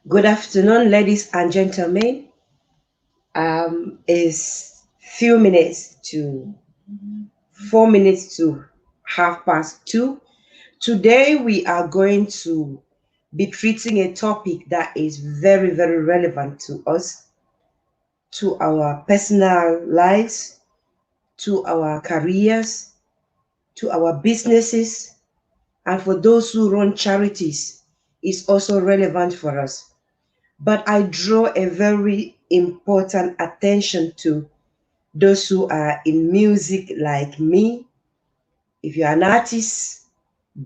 Good afternoon, ladies and gentlemen. It's few minutes to 4 minutes to 2:30. Today we are going to be treating a topic that is very, very relevant to us, to our personal lives, to our careers, to our businesses, and for those who run charities, is also relevant for us. But I draw a very important attention to those who are in music like me. If you're an artist,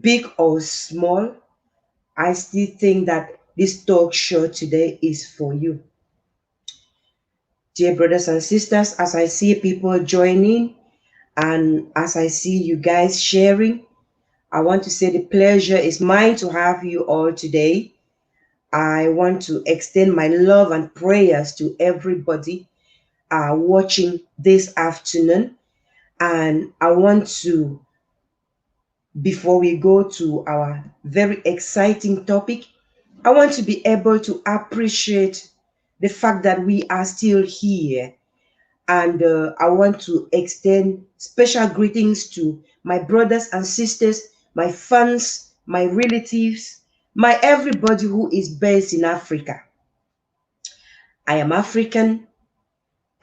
big or small, I still think that this talk show today is for you. Dear brothers and sisters, as I see people joining and as I see you guys sharing, I want to say the pleasure is mine to have you all today. I want to extend my love and prayers to everybody watching this afternoon. And I want to, before we go to our very exciting topic, I want to be able to appreciate the fact that we are still here. And I want to extend special greetings to my brothers and sisters, my fans, my relatives, my everybody who is based in Africa. I am African,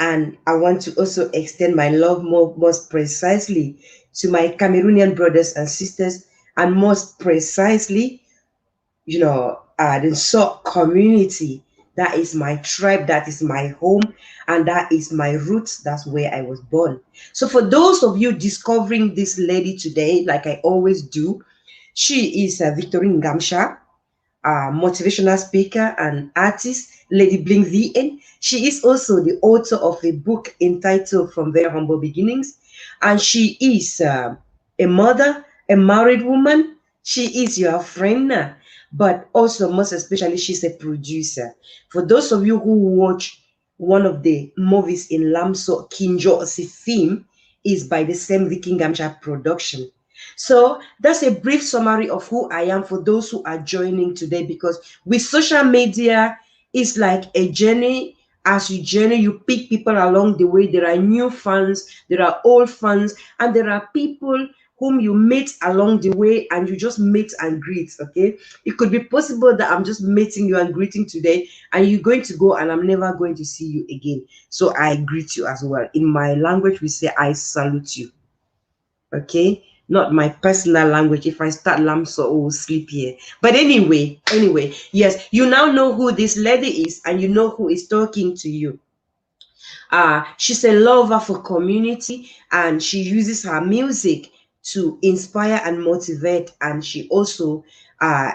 and I want to also extend my love most precisely to my Cameroonian brothers and sisters, and most precisely, the So community. That is my tribe, that is my home, and that is my roots. That's where I was born. So, for those of you discovering this lady today, like I always do, she is Victorine Gamsha, motivational speaker and artist, Lady Bling VN. She is also the author of a book entitled From Very Humble Beginnings. And she is a mother, a married woman. She is your friend, but also, most especially, she's a producer. For those of you who watch one of the movies in Lamso Kinjo film, is by the same Viking Gamcha production. So that's a brief summary of who I am for those who are joining today, because with social media, it's like a journey. As you journey, you pick people along the way. There are new fans, there are old fans, and there are people whom you meet along the way and you just meet and greet. Okay, it could be possible that I'm just meeting you and greeting today, and you're going to go and I'm never going to see you again. So I greet you as well. In my language, we say I salute you. Okay, not my personal language. If I start lamso, oh, sleep here. But anyway, yes, you now know who this lady is and you know who is talking to you. She's a lover for community, and she uses her music to inspire and motivate. And she also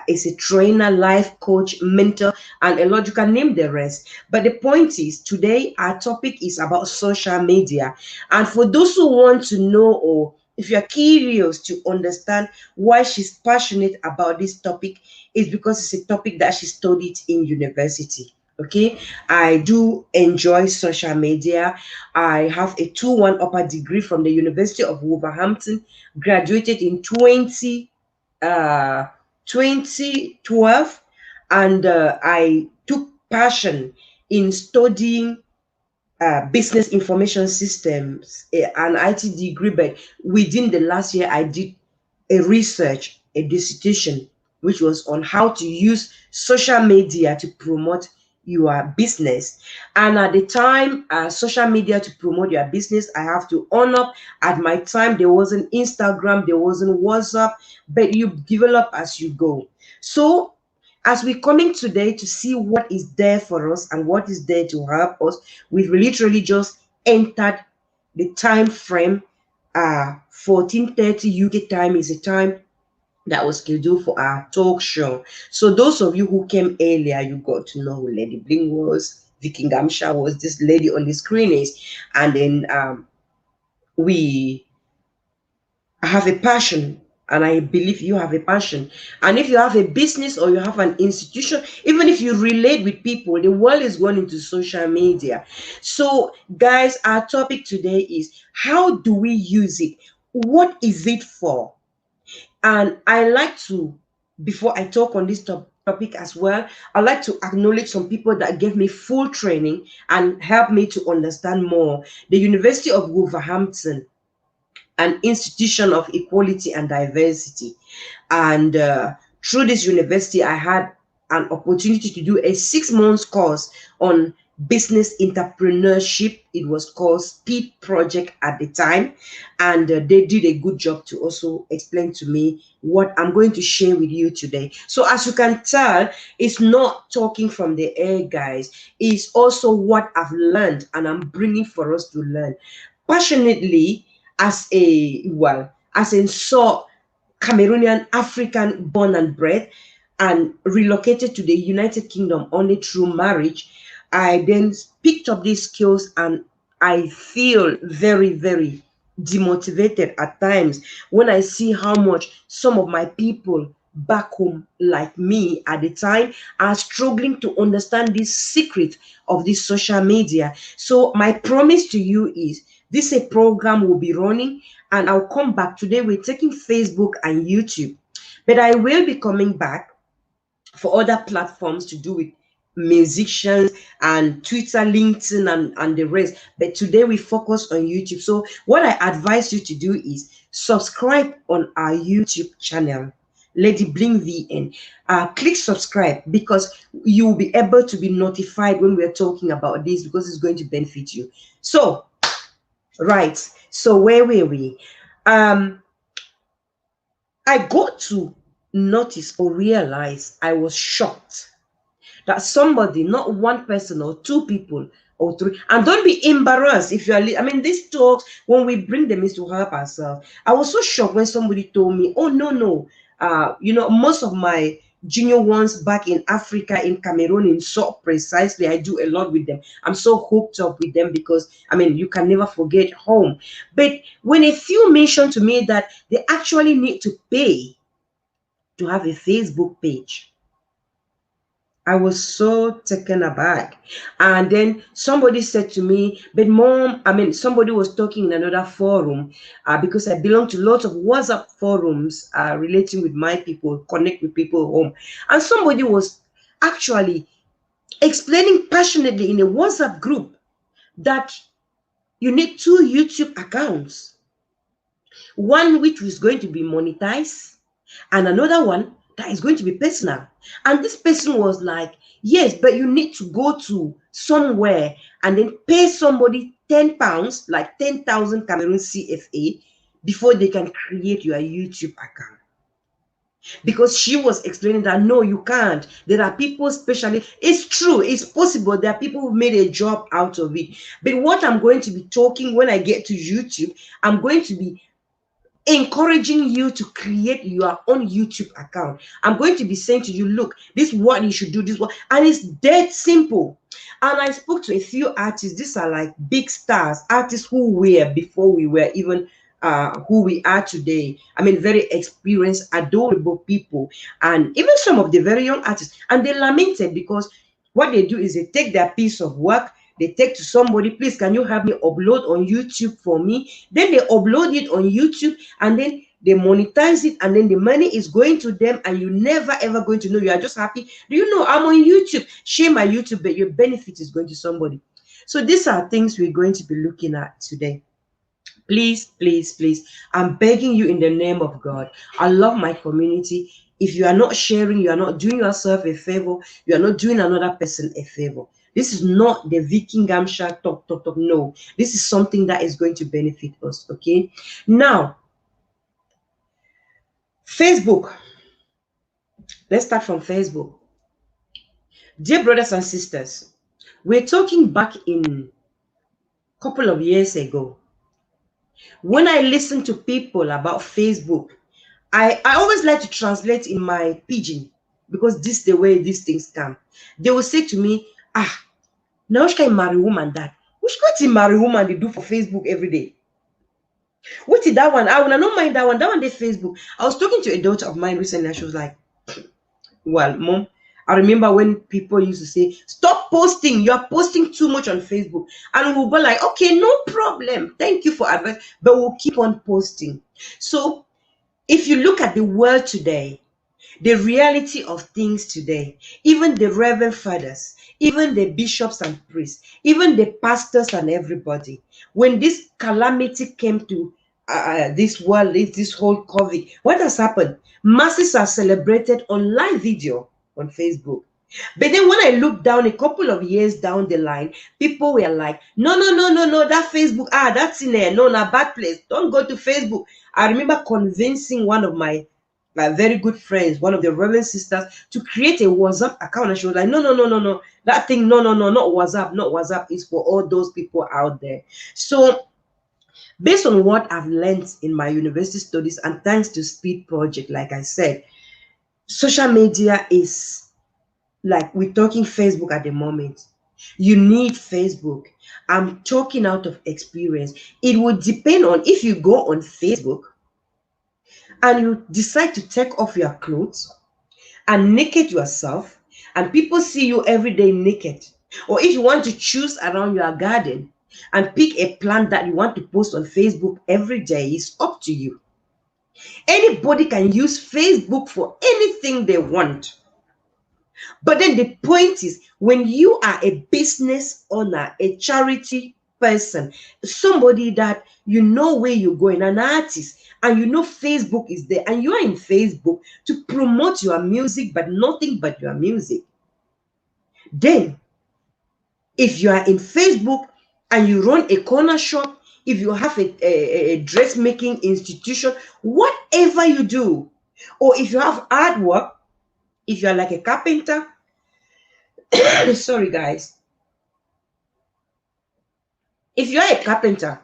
is a trainer, life coach, mentor, and a lot you can name the rest. But the point is, today our topic is about social media. And for those who want to know, or if you're curious to understand why she's passionate about this topic, is because it's a topic that she studied in university. Okay, I do enjoy social media. I have a 2-1 upper degree from the University of Wolverhampton, graduated in 2012, and I took passion in studying business information systems, an IT degree. But within the last year, I did a research, a dissertation, which was on how to use social media to promote your business. And at the time, social media to promote your business, I have to own up. At my time, there wasn't Instagram, there wasn't WhatsApp, but you develop as you go. So as we're coming today to see what is there for us and what is there to help us, we've literally just entered the time frame. 14:30 UK time is a time that was scheduled for our talk show. So those of you who came earlier, you got to know who Lady Bling was, Vicky Gamsha was, this lady on the screen is, and then we have a passion, and I believe you have a passion. And if you have a business or you have an institution, even if you relate with people, the world is going into social media. So guys, our topic today is, how do we use it? What is it for? And I like to, before I talk on this topic as well. I'd like to acknowledge some people that gave me full training and helped me to understand more. The University of Wolverhampton, an institution of equality and diversity. And through this university, I had an opportunity to do a 6 month course on business entrepreneurship. It was called Speed Project at the time. And they did a good job to also explain to me what I'm going to share with you today. So as you can tell, it's not talking from the air, guys. It's also what I've learned and I'm bringing for us to learn. Passionately, as a, well, as in so Cameroonian African born and bred and relocated to the United Kingdom only through marriage, I then picked up these skills and I feel very, very demotivated at times when I see how much some of my people back home like me at the time are struggling to understand this secret of this social media. So my promise to you is this a program will be running and I'll come back. Today we're taking Facebook and YouTube, but I will be coming back for other platforms to do with musicians and Twitter, LinkedIn, and the rest. But today we focus on YouTube. So what I advise you to do is subscribe on our YouTube channel, Lady Bling VN. Click subscribe because you will be able to be notified when we're talking about this because it's going to benefit you. So, right. So where were we? I got to notice or realize I was shocked that somebody, not one person or two people or three, and don't be embarrassed if you are, I mean, these talks, when we bring them is to help ourselves. I was so shocked when somebody told me, oh, no, you know, most of my junior ones back in Africa, in Cameroon, in so precisely, I do a lot with them. I'm so hooked up with them because, I mean, you can never forget home. But when a few mentioned to me that they actually need to pay to have a Facebook page, I was so taken aback. And then somebody said to me, but mom, I mean, somebody was talking in another forum because I belong to lots of WhatsApp forums relating with my people, connect with people home. And somebody was actually explaining passionately in a WhatsApp group that you need 2 YouTube accounts, one which is going to be monetized and another one that is going to be personal. And this person was like, yes, but you need to go to somewhere and then pay somebody £10, like 10,000 Cameroon CFA, before they can create your YouTube account. Because she was explaining that no, you can't. There are people, especially, it's true, it's possible. There are people who made a job out of it. But what I'm going to be talking when I get to YouTube, I'm going to be encouraging you to create your own YouTube account. I'm going to be saying to you, look, this is what you should do, this one, and it's dead simple. And I spoke to a few artists. These are like big stars, artists who were before we were even who we are today. I mean, very experienced, adorable people, and even some of the very young artists. And they lamented because what they do is they take their piece of work, they take to somebody, please, can you have me upload on YouTube for me? Then they upload it on YouTube and then they monetize it and then the money is going to them and you never ever going to know. You are just happy. Do you know I'm on YouTube? Share my YouTube, but your benefit is going to somebody. So these are things we're going to be looking at today. Please, please, please, I'm begging you in the name of God. I love my community. If you are not sharing, you are not doing yourself a favor. You are not doing another person a favor. This is not the Viking Gamsha talk. No, this is something that is going to benefit us. Okay. Now, Facebook. Let's start from Facebook. Dear brothers and sisters, we're talking back in a couple of years ago. When I listen to people about Facebook, I always like to translate in my pidgin because this is the way these things come. They will say to me, now which kind of marry woman that? Which kind of marry woman they do for Facebook every day? What is that one? I will not mind that one. That one they Facebook. I was talking to a daughter of mine recently and she was like, well, mom, I remember when people used to say, stop posting. You are posting too much on Facebook. And we'll be like, okay, no problem. Thank you for advice. But we'll keep on posting. So if you look at the world today, The reality of things today, even the reverend fathers, even the bishops and priests, even the pastors and everybody, when this calamity came to this world, this whole COVID, what has happened? Masses are celebrated on live video on Facebook. But then when I look down a couple of years down the line, people were like, no, no, no, no, no, that Facebook, that's in there. No, not bad place. Don't go to Facebook. I remember convincing one of my very good friends, one of the Reverend sisters, to create a WhatsApp account. And she was like, no, no, no, no, no. That thing, no, no, no, not WhatsApp, not WhatsApp. It's for all those people out there. So based on what I've learned in my university studies, and thanks to Speed Project, like I said, social media is like we're talking Facebook at the moment. You need Facebook. I'm talking out of experience. It would depend on if you go on Facebook and you decide to take off your clothes and naked yourself, and people see you every day naked, or if you want to choose around your garden and pick a plant that you want to post on Facebook every day, it's up to you. Anybody can use Facebook for anything they want. But then the point is, when you are a business owner, a charity person, somebody that you know where you're going, an artist, and you know Facebook is there, and you are in Facebook to promote your music, but nothing but your music, then if you are in Facebook and you run a corner shop, if you have a dressmaking institution, whatever you do, or if you have artwork, if you are like a carpenter, sorry guys, if you are a carpenter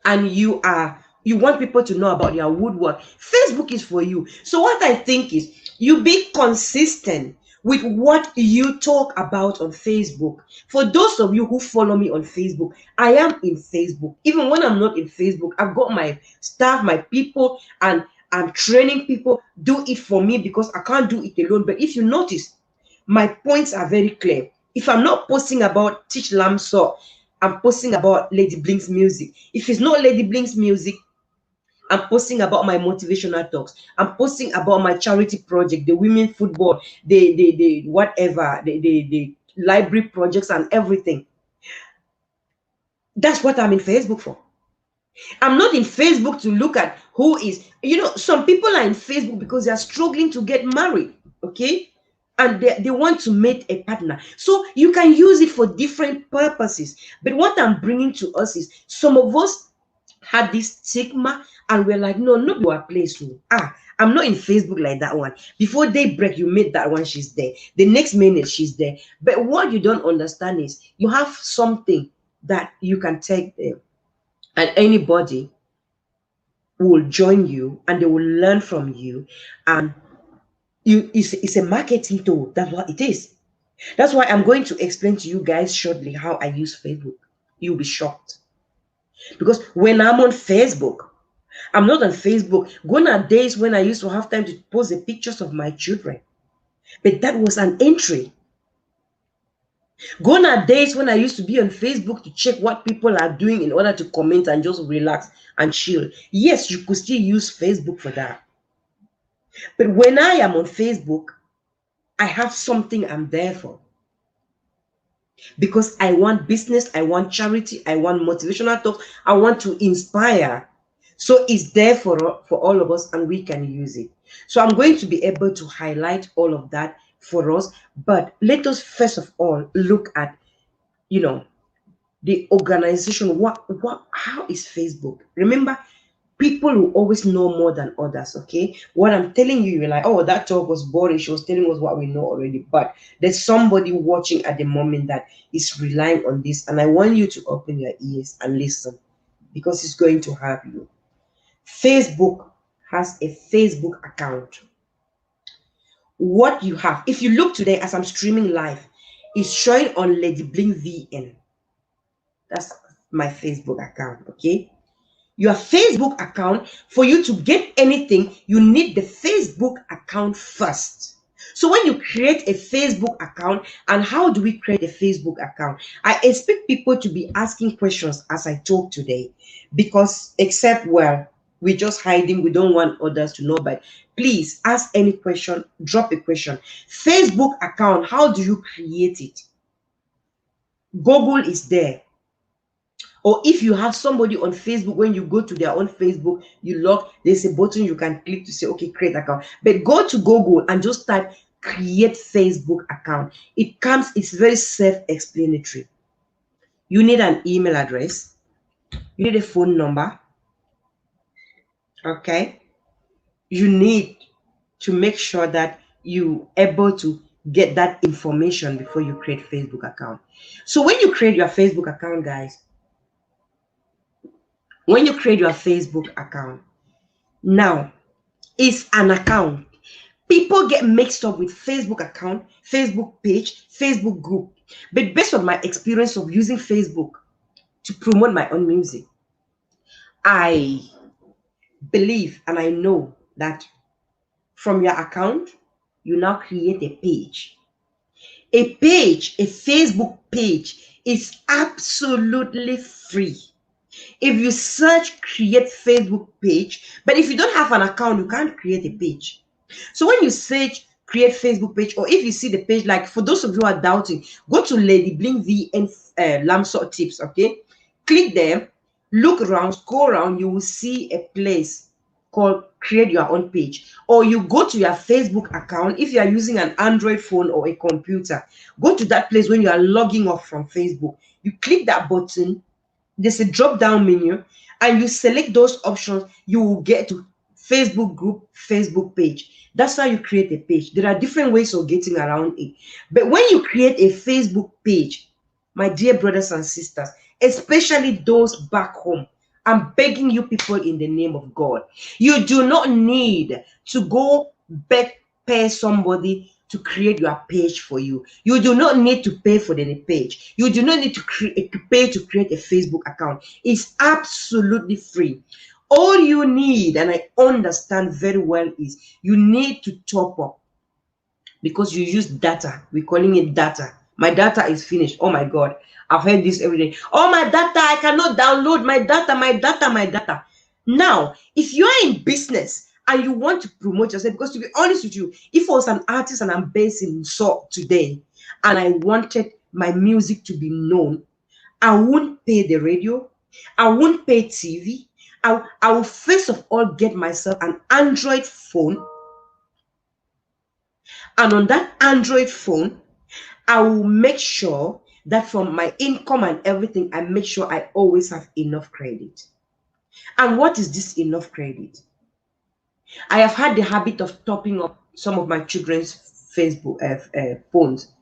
and you want people to know about your woodwork, Facebook is for you. So what I think is, you be consistent with what you talk about on Facebook. For those of you who follow me on Facebook, I am in Facebook. Even when I'm not in Facebook, I've got my staff, my people, and I'm training people. Do it for me because I can't do it alone. But if you notice, my points are very clear. If I'm not posting about Teach Lamso, I'm posting about Lady Blink's music. If it's not Lady Blink's music, I'm posting about my motivational talks. I'm posting about my charity project, the women football, the whatever, the library projects and everything. That's what I'm in Facebook for. I'm not in Facebook to look at who is, some people are in Facebook because they are struggling to get married, okay? And they want to meet a partner. So you can use it for different purposes. But what I'm bringing to us is, some of us had this stigma and we're like, no, not your place. I'm not in Facebook like that one. Before daybreak, you meet that one, she's there. The next minute, she's there. But what you don't understand is, you have something that you can take there, and anybody will join you and they will learn from you. And it's a marketing tool. That's what it is. That's why I'm going to explain to you guys shortly how I use Facebook. You'll be shocked. Because when I'm on Facebook, I'm not on Facebook. Gone are days when I used to have time to post the pictures of my children. But that was an entry. Gone are days when I used to be on Facebook to check what people are doing in order to comment and just relax and chill. Yes, you could still use Facebook for that. But when I am on Facebook, I have something I'm there for. Because I want business, I want charity, I want motivational talk, I want to inspire. So it's there for all of us and we can use it. So I'm going to be able to highlight all of that for us. But let us first of all look at, the organization. How is Facebook? Remember, people will always know more than others, okay? What I'm telling you, you're like, oh, that talk was boring. She was telling us what we know already. But there's somebody watching at the moment that is relying on this. And I want you to open your ears and listen, because it's going to help you. Facebook has a Facebook account. What you have, if you look today as I'm streaming live, it's showing on Lady Blink VN. That's my Facebook account, okay? Your Facebook account, for you to get anything, you need the Facebook account first. So when you create a Facebook account, and how do we create a Facebook account? I expect people to be asking questions as I talk today, because we're just hiding, we don't want others to know, but Please ask any question, drop a question. Facebook account, how do you create it? Google is there. Or if you have somebody on Facebook, when you go to their own Facebook, you log, there's a button you can click to say, okay, create account. But go to Google and just type create Facebook account. It comes, it's very self-explanatory. You need an email address. You need a phone number. Okay. You need to make sure that you able to get that information before you create Facebook account. So when you create your Facebook account, guys, when you create your Facebook account, now it's an account. People get mixed up with Facebook account, Facebook page, Facebook group. But based on my experience of using Facebook to promote my own music, I believe and I know that from your account, you now create a page. A page, a Facebook page is absolutely free. If you search create Facebook page, but if you don't have an account, you can't create a page. So when you search create Facebook page, or if you see the page, like for those of you who are doubting, go to Lady Bling VN Lamsort tips, okay? Click there, look around, scroll around, you will see a place called create your own page. Or you go to your Facebook account. If you are using an Android phone or a computer, go to that place when you are logging off from Facebook. You click that button, there's a drop down menu, and you select those options. You will get to Facebook group, Facebook page. That's how you create a page. There are different ways of getting around it. But when you create a Facebook page, my dear brothers and sisters, especially those back home, I'm begging you people in the name of God, you do not need to go pay somebody to create your page for you. You do not need to pay for the page. You do not need to pay to create a Facebook account. It's absolutely free. All you need, and I understand very well, is you need to top up because you use data. We're calling it data. My data is finished. Oh my God. I've heard this every day. Oh, my data, I cannot download my data, my data, my data. Now, if you're in business and you want to promote yourself, because to be honest with you, if I was an artist and I'm based in Seoul today and I wanted my music to be known, I wouldn't pay the radio, I wouldn't pay TV. I will first of all get myself an Android phone. And on that Android phone, I will make sure that from my income and everything, I make sure I always have enough credit. And what is this enough credit? I have had the habit of topping up some of my children's Facebook phones.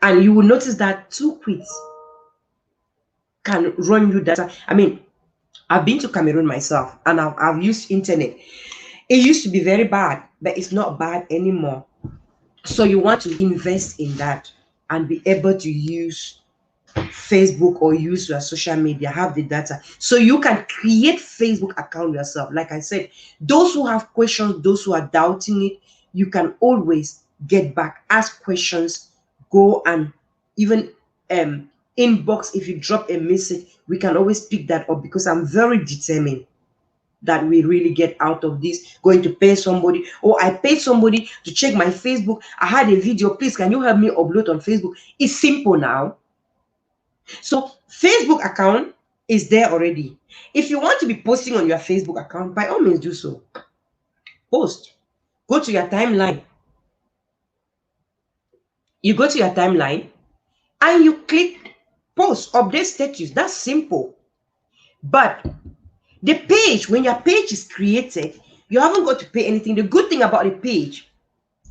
And you will notice that 2 quits can run you data. I mean, I've been to Cameroon myself and I've used internet. It used to be very bad, but it's not bad anymore. So you want to invest in that and be able to use Facebook or use your social media, have the data, so you can create Facebook account yourself. Like I said, those who have questions, those who are doubting it, you can always get back, ask questions, go and even inbox. If you drop a message, we can always pick that up, because I'm very determined that we really get out of this going to pay somebody. Or I paid somebody to check my Facebook. I had a video, please can you help me upload on Facebook? It's simple now. So Facebook account is there already. If you want to be posting on your Facebook account, by all means do so. Post. Go to your timeline. You go to your timeline and you click post, update status. That's simple. But the page, when your page is created, you haven't got to pay anything. The good thing about the page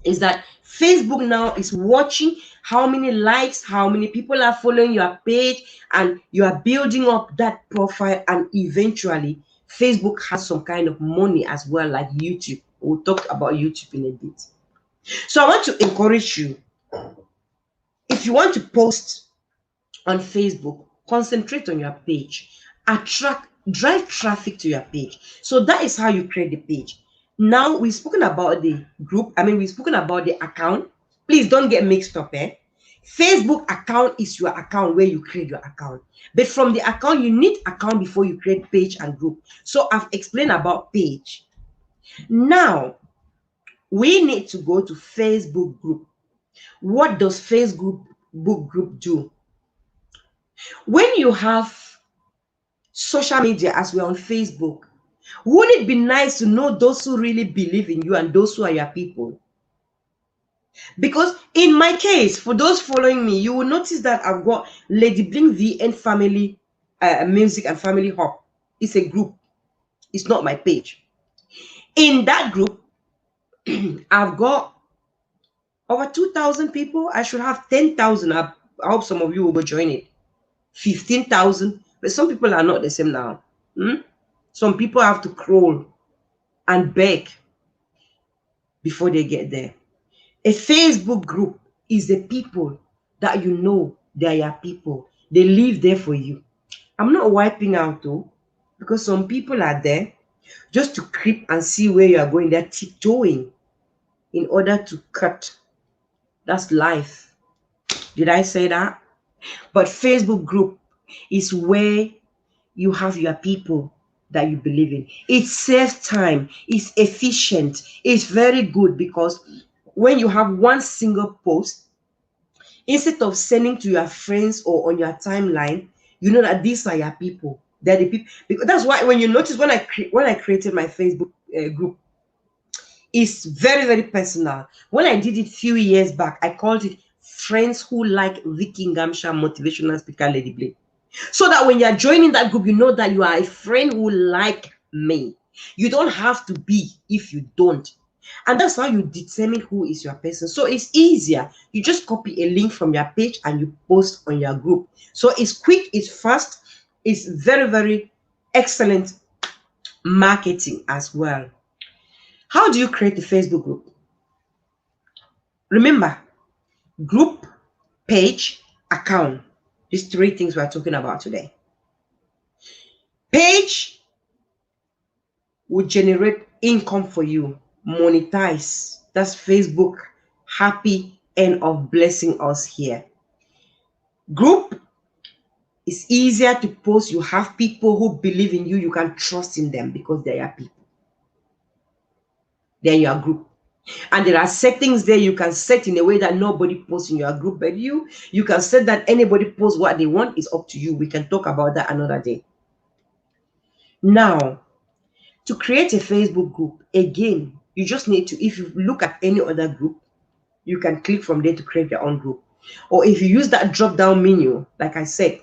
is that Facebook now is watching how many likes, how many people are following your page, and you are building up that profile, and eventually Facebook has some kind of money as well, like YouTube. We'll talk about YouTube in a bit. So I want to encourage you, if you want to post on Facebook, concentrate on your page, drive traffic to your page. So that is how you create the page. Now we've spoken about the group. We've spoken about the account. Please don't get mixed up. Facebook account is your account where you create your account. But from the account, you need account before you create page and group. So I've explained about page. Now, We need to go to Facebook group. What does Facebook group do? When you have social media, as we're on Facebook, wouldn't it be nice to know those who really believe in you and those who are your people? Because in my case, for those following me, you will notice that I've got Lady Bling VN Family Music and Family Hub. It's a group. It's not my page. In that group, I've got over 2,000 people. I should have 10,000. I hope some of you will join it. 15,000. But some people are not the same now. Some people have to crawl and beg before they get there. A Facebook group is the people that you know they are your people. They live there for you. I'm not wiping out though, because some people are there just to creep and see where you are going. They're tiptoeing in order to cut. That's life. Did I say that? But Facebook group is where you have your people that you believe in. It saves time. It's efficient. It's very good, because when you have one single post, instead of sending to your friends or on your timeline, you know that these are your people. They're the people. Because that's why when you notice when I created my Facebook group, it's very, very personal. When I did it a few years back, I called it Friends Who Like Vicky Ngamsha Motivational Speaker Lady Blake. So that when you're joining that group, you know that you are a friend who like me. You don't have to be if you don't. And that's how you determine who is your person. So it's easier. You just copy a link from your page and you post on your group. So it's quick, it's fast, it's very, very excellent marketing as well. How do you create a Facebook group? Remember, group, page, account. These three things we're talking about today. Page will generate income for you, monetize. That's Facebook happy end of blessing us here. Group is easier to post. You have people who believe in you. You can trust in them because they are people. They're your group. And there are settings there you can set in a way that nobody posts in your group but you. You can set that anybody posts what they want. It's up to you. We can talk about that another day. Now, to create a Facebook group, again, you just need to, if you look at any other group, you can click from there to create your own group. Or if you use that drop-down menu, like I said,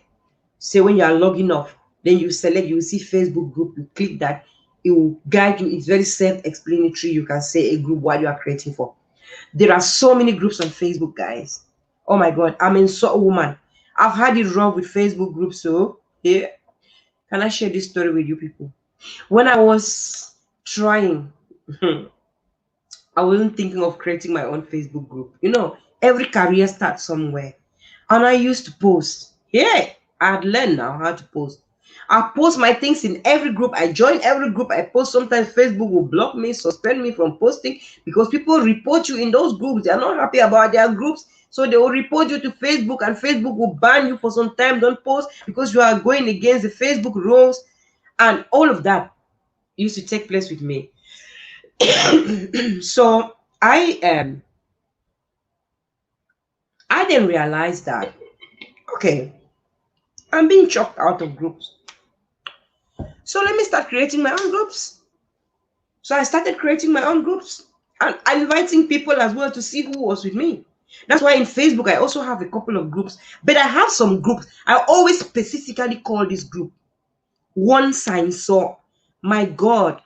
say when you are logging off, then you select, you will see Facebook group, you click that, it will guide you. It's very self-explanatory. You can say a group what you are creating for. There are so many groups on Facebook, guys. Oh my God, I'm an insult woman. I've had it wrong with Facebook groups. So yeah, can I share this story with you people? When I was trying, I wasn't thinking of creating my own Facebook group. You know, every career starts somewhere. And I used to post. Yeah, I had learned now how to post. I post my things in every group. I join every group. I post. Sometimes Facebook will block me, suspend me from posting because people report you in those groups. They are not happy about their groups. So they will report you to Facebook and Facebook will ban you for some time. Don't post because you are going against the Facebook rules. And all of that used to take place with me. So I didn't realize that, okay, I'm being chucked out of groups. So let me start creating my own groups. So I started creating my own groups and inviting people as well to see who was with me. That's why in Facebook, I also have a couple of groups, but I have some groups. I always specifically call this group One Sign Saw. My God,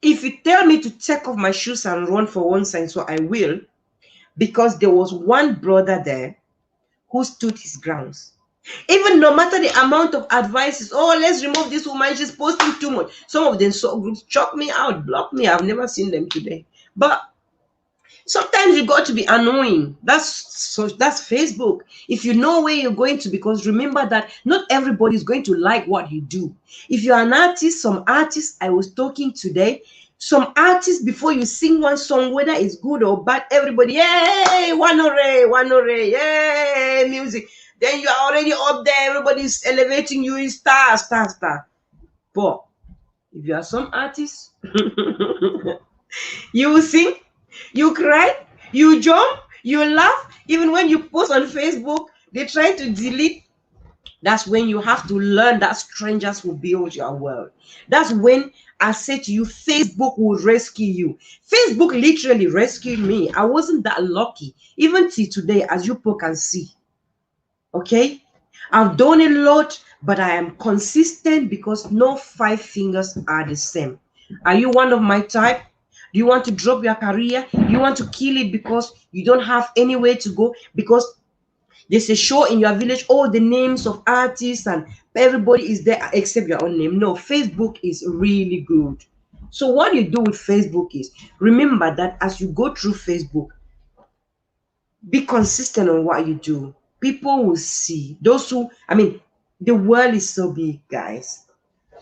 if you tell me to take off my shoes and run for One Sign Saw, I will, because there was one brother there who stood his grounds. Even no matter the amount of advices, oh, let's remove this woman, she's posting too much. Some of them saw groups chuck me out, block me. I've never seen them today. But sometimes you got to be annoying. That's Facebook. If you know where you're going to, because remember that not everybody is going to like what you do. If you're an artist, some artists I was talking today, some artists, before you sing one song, whether it's good or bad, everybody, yay, one hooray, yay, music. Then you are already up there, everybody's elevating you in star. But if you are some artist, you will sing, You cry, you jump, you laugh. Even when you post on Facebook, they try to delete. That's when you have to learn that strangers will build your world. That's when I say to you, Facebook will rescue you. Facebook literally rescued me. I wasn't that lucky. Even till today, as you people can see. Okay? I've done a lot, but I am consistent because no 5 fingers are the same. Are you one of my type? Do you want to drop your career? You want to kill it because you don't have anywhere to go? Because there's a show in your village, all the names of artists and everybody is there except your own name. No, Facebook is really good. So what you do with Facebook is remember that as you go through Facebook, be consistent on what you do. People will see. Those who, I mean, the world is so big, guys.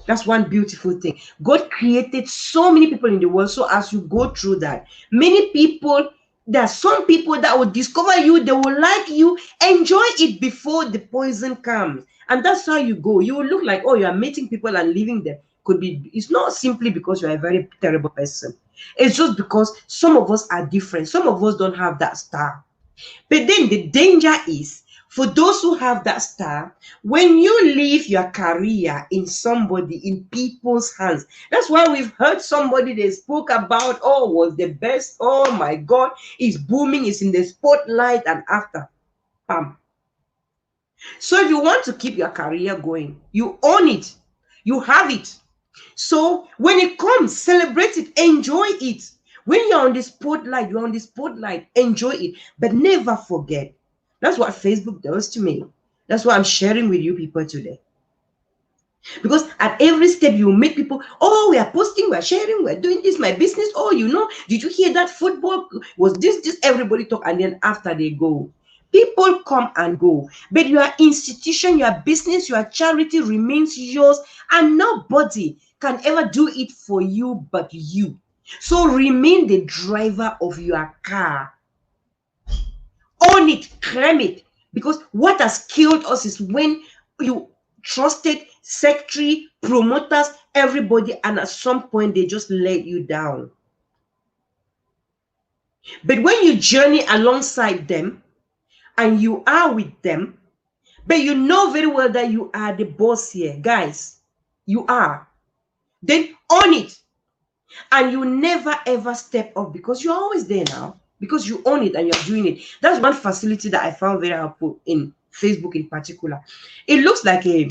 That's one beautiful thing. God created so many people in the world. So as you go through that, many people, there are some people that will discover you, they will like you, enjoy it before the poison comes. And that's how you go. You will look like, oh, you are meeting people and leaving them. Could be, it's not simply because you're a very terrible person. It's just because some of us are different. Some of us don't have that star. But then the danger is for those who have that star, when you leave your career in somebody, in people's hands. That's why we've heard somebody they spoke about, oh, was the best. Oh my God, it's booming, it's in the spotlight, and after, bam. So if you want to keep your career going, you own it, you have it. So when it comes, celebrate it, enjoy it. When you're on the spotlight, you're on the spotlight, enjoy it. But never forget. That's what Facebook does to me. That's what I'm sharing with you people today. Because at every step you meet people, oh, we are posting, we're sharing, we're doing this, my business. Oh, you know, did you hear that football? Was this, everybody talk, and then after they go. People come and go, but your institution, your business, your charity remains yours, and nobody can ever do it for you but you. So remain the driver of your car. Own it, claim it. Because what has killed us is when you trusted secretary, promoters, everybody, and at some point they just let you down. But when you journey alongside them and you are with them, but you know very well that you are the boss here, guys, you are, then own it. And you never ever step up because you're always there now, because you own it and you're doing it. That's one facility that I found very helpful in Facebook in particular. It looks like a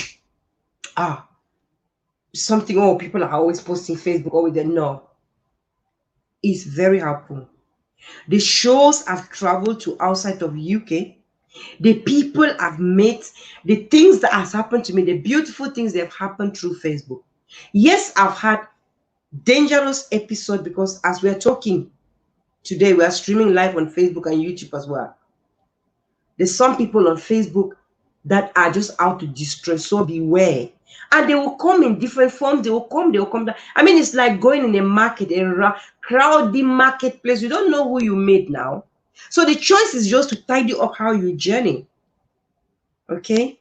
something, oh, people are always posting Facebook always there. No, it's very helpful. The shows have traveled to outside of UK. The people I've met, the things that has happened to me, the beautiful things that have happened through Facebook. Yes, I've had dangerous episode because as we're talking today, we are streaming live on Facebook and YouTube as well. There's some people on Facebook that are just out to destroy, so beware. And they will come in different forms. They will come down. I mean, it's like going in a market, a crowded marketplace. You don't know who you meet now. So the choice is just to tidy up how you journey. Okay?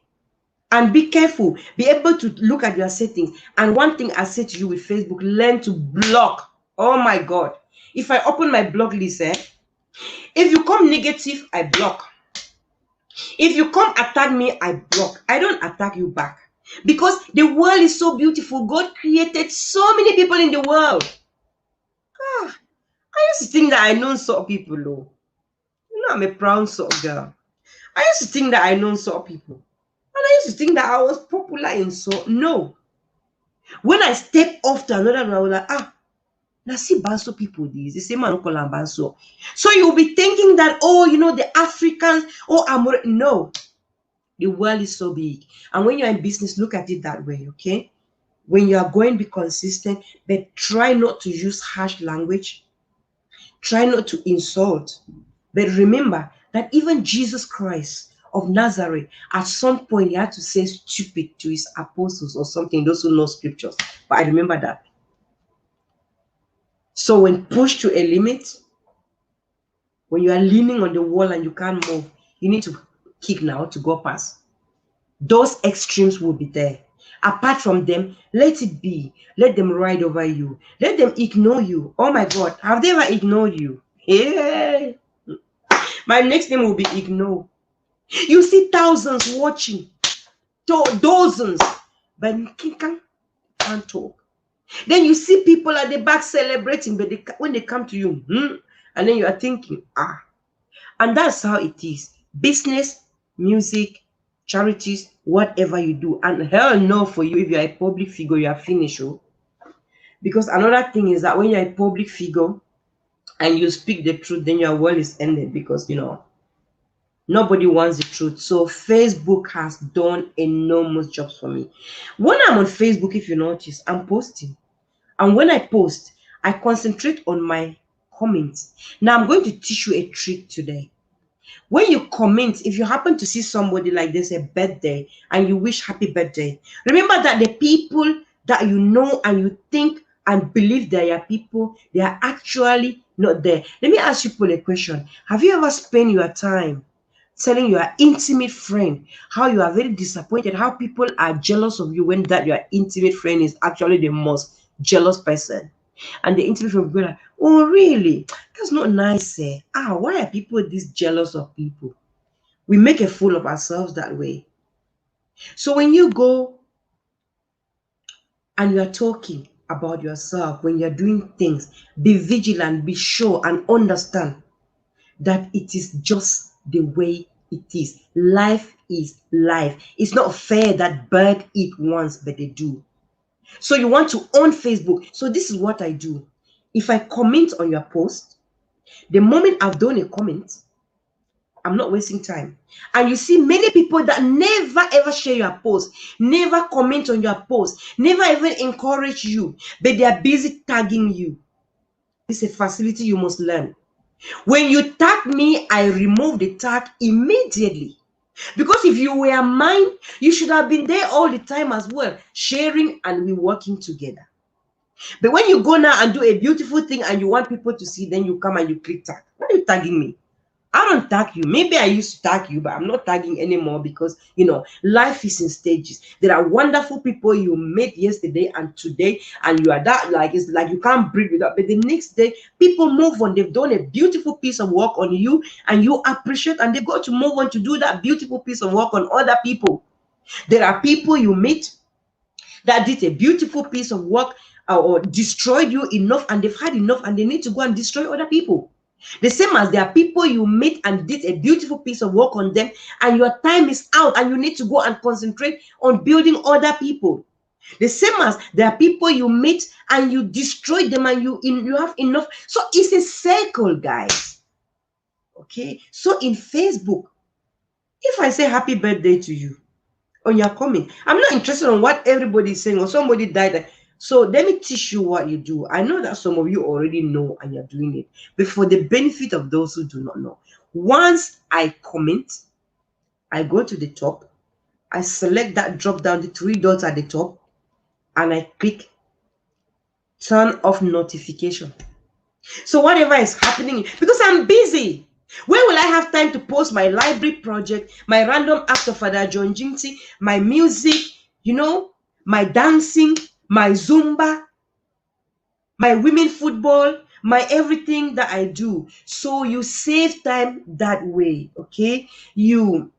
And be careful. Be able to look at your settings. And one thing I say to you with Facebook, learn to block. Oh my God. If I open my block list, if you come negative, I block. If you come attack me, I block. I don't attack you back. Because the world is so beautiful. God created so many people in the world. I used to think that I know some people, though. You know, I'm a proud sort of girl. I used to think that I know some people. And I used to think that I was popular in so. No. When I step off to another, I was like, now see Banso people this. The same man call them Banso. So you'll be thinking that, oh, you know, the Africans, oh, Amore. No. The world is so big. And when you're in business, look at it that way, okay? When you are going, be consistent, but try not to use harsh language. Try not to insult. But remember that even Jesus Christ of Nazareth, at some point, he had to say stupid to his apostles or something, those who know scriptures. But I remember that. So when pushed to a limit, when you are leaning on the wall and you can't move, you need to kick now to go past. Those extremes will be there. Apart from them, let it be. Let them ride over you. Let them ignore you. Oh my God, have they ever ignored you? Yeah. My next name will be ignore. You see thousands watching, dozens, but can't talk. Then you see people at the back celebrating, but when they come to you, and then you are thinking, and that's how it is. Business, music, charities, whatever you do, and hell no for you if you're a public figure, you are finished. Oh. Because another thing is that when you're a public figure and you speak the truth, then your world is ended because nobody wants the truth. So Facebook has done enormous jobs for me. When I'm on Facebook, if you notice, I'm posting. And when I post, I concentrate on my comments. Now I'm going to teach you a trick today. When you comment, if you happen to see somebody like there's a birthday and you wish happy birthday, remember that the people that you know and you think and believe they are people, they are actually not there. Let me ask you people a question. Have you ever spent your time telling your intimate friend how you are very disappointed, how people are jealous of you when that your intimate friend is actually the most jealous person? And the intimate friend will be like, oh, really? That's not nice. Eh? Why are people this jealous of people? We make a fool of ourselves that way. So when you go and you're talking about yourself, when you're doing things, be vigilant, be sure, and understand that it is just the way it is. Life is life. It's not fair that bird eat once, but they do. So you want to own Facebook. So this is what I do. If I comment on your post, the moment I've done a comment, I'm not wasting time. And you see many people that never ever share your post, never comment on your post, never even encourage you, but they are busy tagging you. It's a facility you must learn. When you tag me, I remove the tag immediately. Because if you were mine, you should have been there all the time as well, sharing and we working together. But when you go now and do a beautiful thing and you want people to see, then you come and you click tag. Why are you tagging me? I don't tag you. Maybe I used to tag you, but I'm not tagging anymore because, life is in stages. There are wonderful people you met yesterday and today, and you are that, like, it's like you can't breathe without. But the next day, people move on. They've done a beautiful piece of work on you, and you appreciate, and they got to move on to do that beautiful piece of work on other people. There are people you meet that did a beautiful piece of work or destroyed you enough, and they've had enough, and they need to go and destroy other people. The same as there are people you meet and did a beautiful piece of work on them, and your time is out, and you need to go and concentrate on building other people. The same as there are people you meet and you destroy them, and you have enough. So it's a cycle, guys. Okay. So in Facebook, if I say happy birthday to you on your comment, I'm not interested on what everybody is saying or somebody died. So let me teach you what you do. I know that some of you already know and you're doing it, but for the benefit of those who do not know, once I comment, I go to the top, I select that drop down, the three dots at the top, and I click turn off notification. So whatever is happening, because I'm busy, where will I have time to post my library project, my random act of Father John Jinti, my music, my dancing, my Zumba, my women football, my everything that I do? So you save time that way, okay? You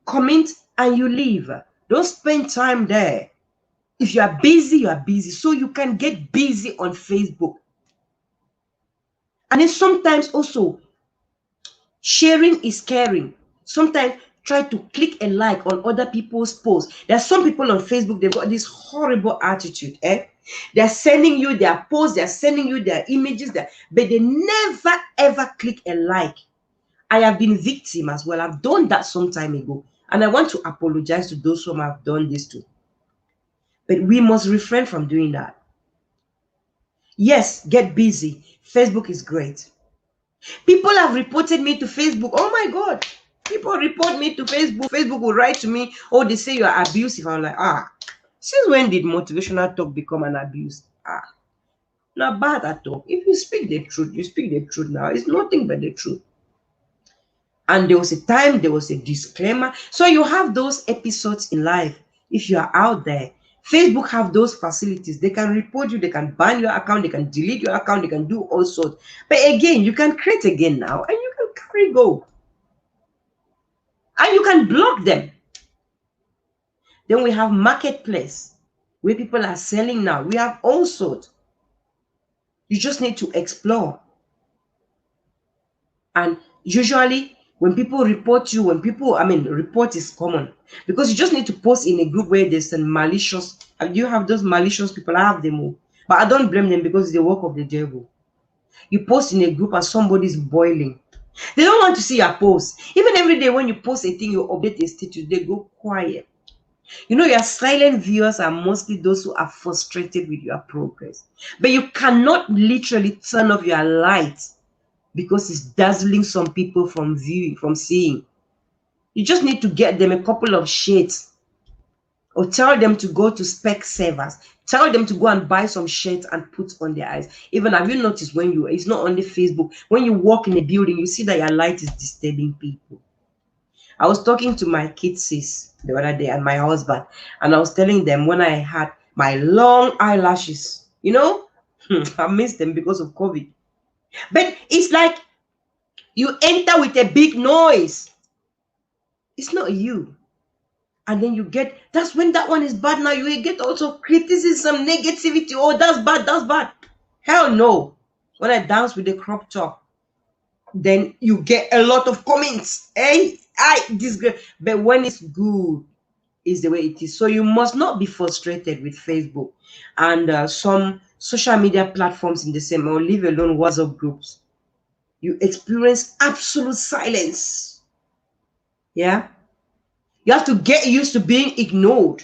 comment and you leave. Don't spend time there. If you are busy, you are busy. So you can get busy on Facebook. And then sometimes also, sharing is caring. Sometimes try to click a like on other people's posts. There are some people on Facebook, they've got this horrible attitude. They're sending you their posts, they're sending you their images, but they never ever click a like. I have been victim as well. I've done that some time ago. And I want to apologize to those whom I've done this to. But we must refrain from doing that. Yes, get busy. Facebook is great. People have reported me to Facebook. Oh my God. People report me to Facebook. Facebook will write to me, oh, they say you are abusive. I'm like, since when did motivational talk become an abuse? Not bad at all. If you speak the truth, you speak the truth now. It's nothing but the truth. And there was a time, there was a disclaimer. So you have those episodes in life. If you are out there, Facebook have those facilities. They can report you, they can ban your account, they can delete your account, they can do all sorts. But again, you can create again now and you can carry go. And you can block them. Then we have marketplace where people are selling now. We have all sorts. You just need to explore. And usually when people report you, report is common because you just need to post in a group where there's some malicious. You have those malicious people. I have them all, but I don't blame them because it's the work of the devil. You post in a group and somebody's boiling. They don't want to see your post. Even every day when you post a thing, you update a status, they go quiet. You know, your silent viewers are mostly those who are frustrated with your progress. But you cannot literally turn off your light because it's dazzling some people from viewing, from seeing. You just need to get them a couple of shades or tell them to go to spec servers. Tell them to go and buy some shades and put on their eyes. Even have you noticed it's not only Facebook, when you walk in a building, you see that your light is disturbing people. I was talking to my kids sis the other day and my husband, and I was telling them when I had my long eyelashes, I missed them because of COVID. But it's like you enter with a big noise. It's not you. And then you get, that's when that one is bad. Now you will get also criticism, negativity. Oh, that's bad, that's bad. Hell no. When I dance with the crop top, then you get a lot of comments. Hey, this great. But when it's good, is the way it is. So you must not be frustrated with Facebook and some social media platforms in the same, or leave alone WhatsApp groups. You experience absolute silence. Yeah. You have to get used to being ignored.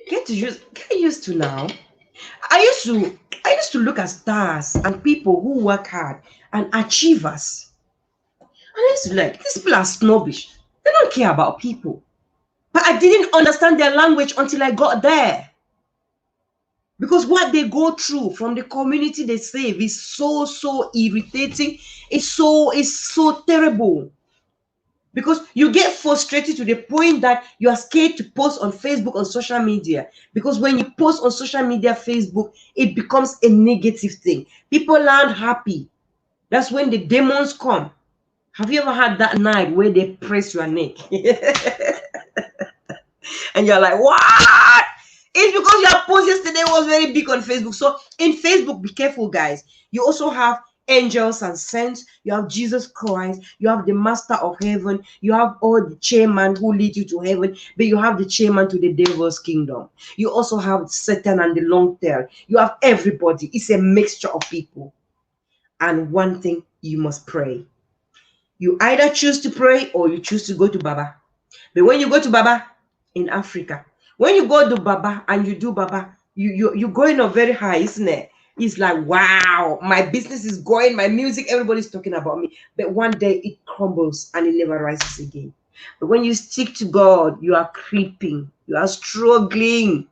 Get used to now. I used to look at stars and people who work hard and achievers. And I used to like, these people are snobbish. They don't care about people. But I didn't understand their language until I got there. Because what they go through from the community they save is so irritating. It's so terrible. Because you get frustrated to the point that you are scared to post on Facebook, on social media. Because when you post on social media, Facebook, it becomes a negative thing. People aren't happy. That's when the demons come. Have you ever had that night where they press your neck? And you're like, what? It's because your post yesterday was very big on Facebook. So in Facebook, be careful, guys. You also have angels and saints. You have Jesus Christ. You have the master of heaven. You have all the chairman who lead you to heaven. But you have the chairman to the devil's kingdom. You also have Satan and the long tail. You have everybody. It's a mixture of people. And one thing, you must pray. You either choose to pray or you choose to go to Baba. But when you go to Baba in Africa, when you go to Baba and you do Baba, you're going up very high, isn't it? It's like, wow, my business is going, my music, everybody's talking about me. But one day it crumbles and it never rises again. But when you stick to God, you are creeping, you are struggling.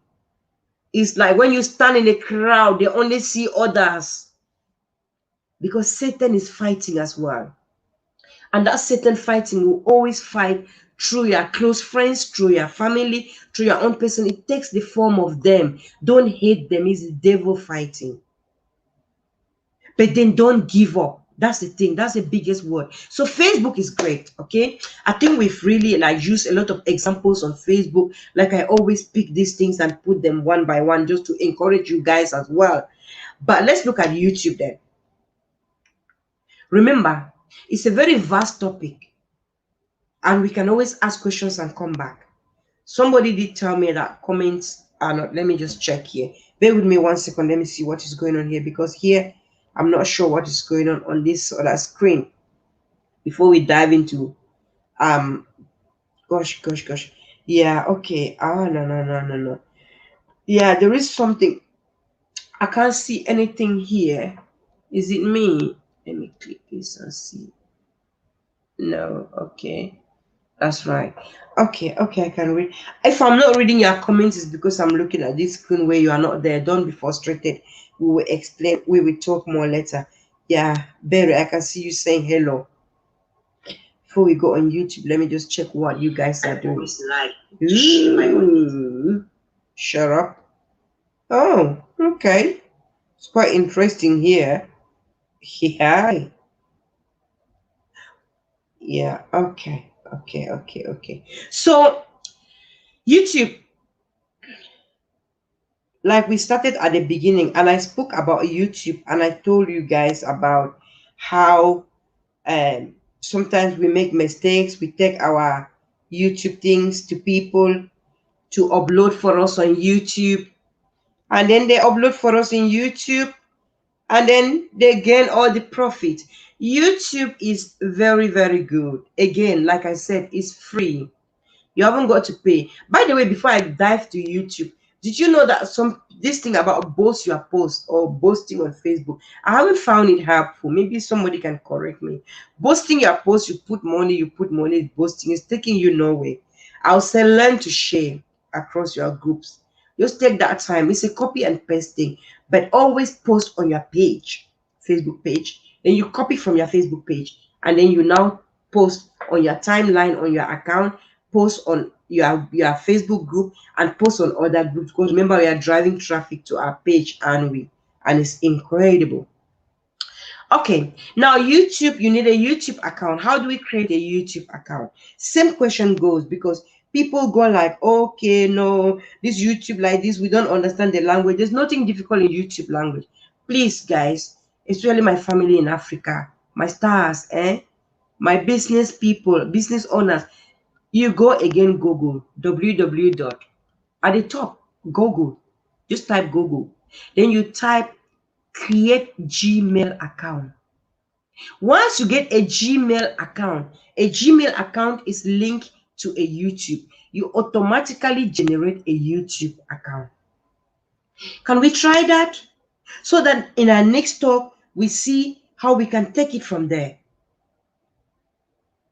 It's like when you stand in a crowd, they only see others. Because Satan is fighting as well. And that Satan fighting will always fight through your close friends, through your family, through your own person. It takes the form of them. Don't hate them. It's the devil fighting. But then don't give up. That's the thing. That's the biggest word. So Facebook is great. Okay. I think we've really used a lot of examples on Facebook. Like I always pick these things and put them one by one just to encourage you guys as well. But let's look at YouTube then. Remember, it's a very vast topic. And we can always ask questions and come back. Somebody did tell me that comments are not. Let me just check here. Bear with me 1 second. Let me see what is going on here, because here I'm not sure what is going on this other screen before we dive into gosh. Yeah, okay. No. Yeah, there is something. I can't see anything here. Is it me? Let me click this and see. No, okay. That's right. Okay, I can read. If I'm not reading your comments, it's because I'm looking at this screen where you are not there. Don't be frustrated. We will explain. We will talk more later. Yeah, Barry, I can see you saying hello. Before we go on YouTube, let me just check what you guys are doing. Ooh, shut up. Oh, okay. It's quite interesting here. Yeah. Yeah. Okay. Okay. Okay. Okay. So YouTube, like we started at the beginning, and I spoke about YouTube, and I told you guys about how sometimes we make mistakes. We take our YouTube things to people to upload for us on YouTube, and then they upload for us in YouTube, and then they gain all the profit. YouTube is very, very good. Again, like I said, it's free. You haven't got to pay. By the way, before I dive to YouTube, did you know that this thing about boast your post or boasting on Facebook, I haven't found it helpful. Maybe somebody can correct me. Boasting your post, you put money, boasting is taking you nowhere. I'll say learn to share across your groups. Just take that time. It's a copy and paste thing, but always post on your page, Facebook page. Then you copy from your Facebook page, and then you now post on your timeline on your account, post on your Facebook group, and post on other groups, because remember we are driving traffic to our page, and it's incredible. Okay, now YouTube, you need a YouTube account. How do we create a YouTube account? Same question goes, because people go like, okay, no, this YouTube like this, we don't understand the language. There's nothing difficult in YouTube language. Please, guys, especially my family in Africa, my stars, my business people, business owners, you go again, Google, www dot, at the top, Google, just type Google. Then you type create Gmail account. Once you get a Gmail account is linked to a YouTube. You automatically generate a YouTube account. Can we try that? So that in our next talk, we see how we can take it from there.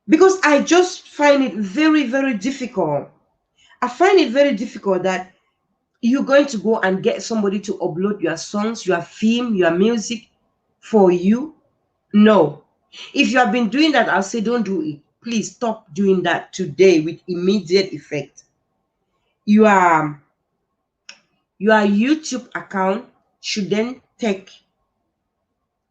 Because I just find it very, very difficult. I find it very difficult that you're going to go and get somebody to upload your songs, your film, your music for you. No. If you have been doing that, I'll say don't do it. Please stop doing that today with immediate effect. Your, your YouTube account should then take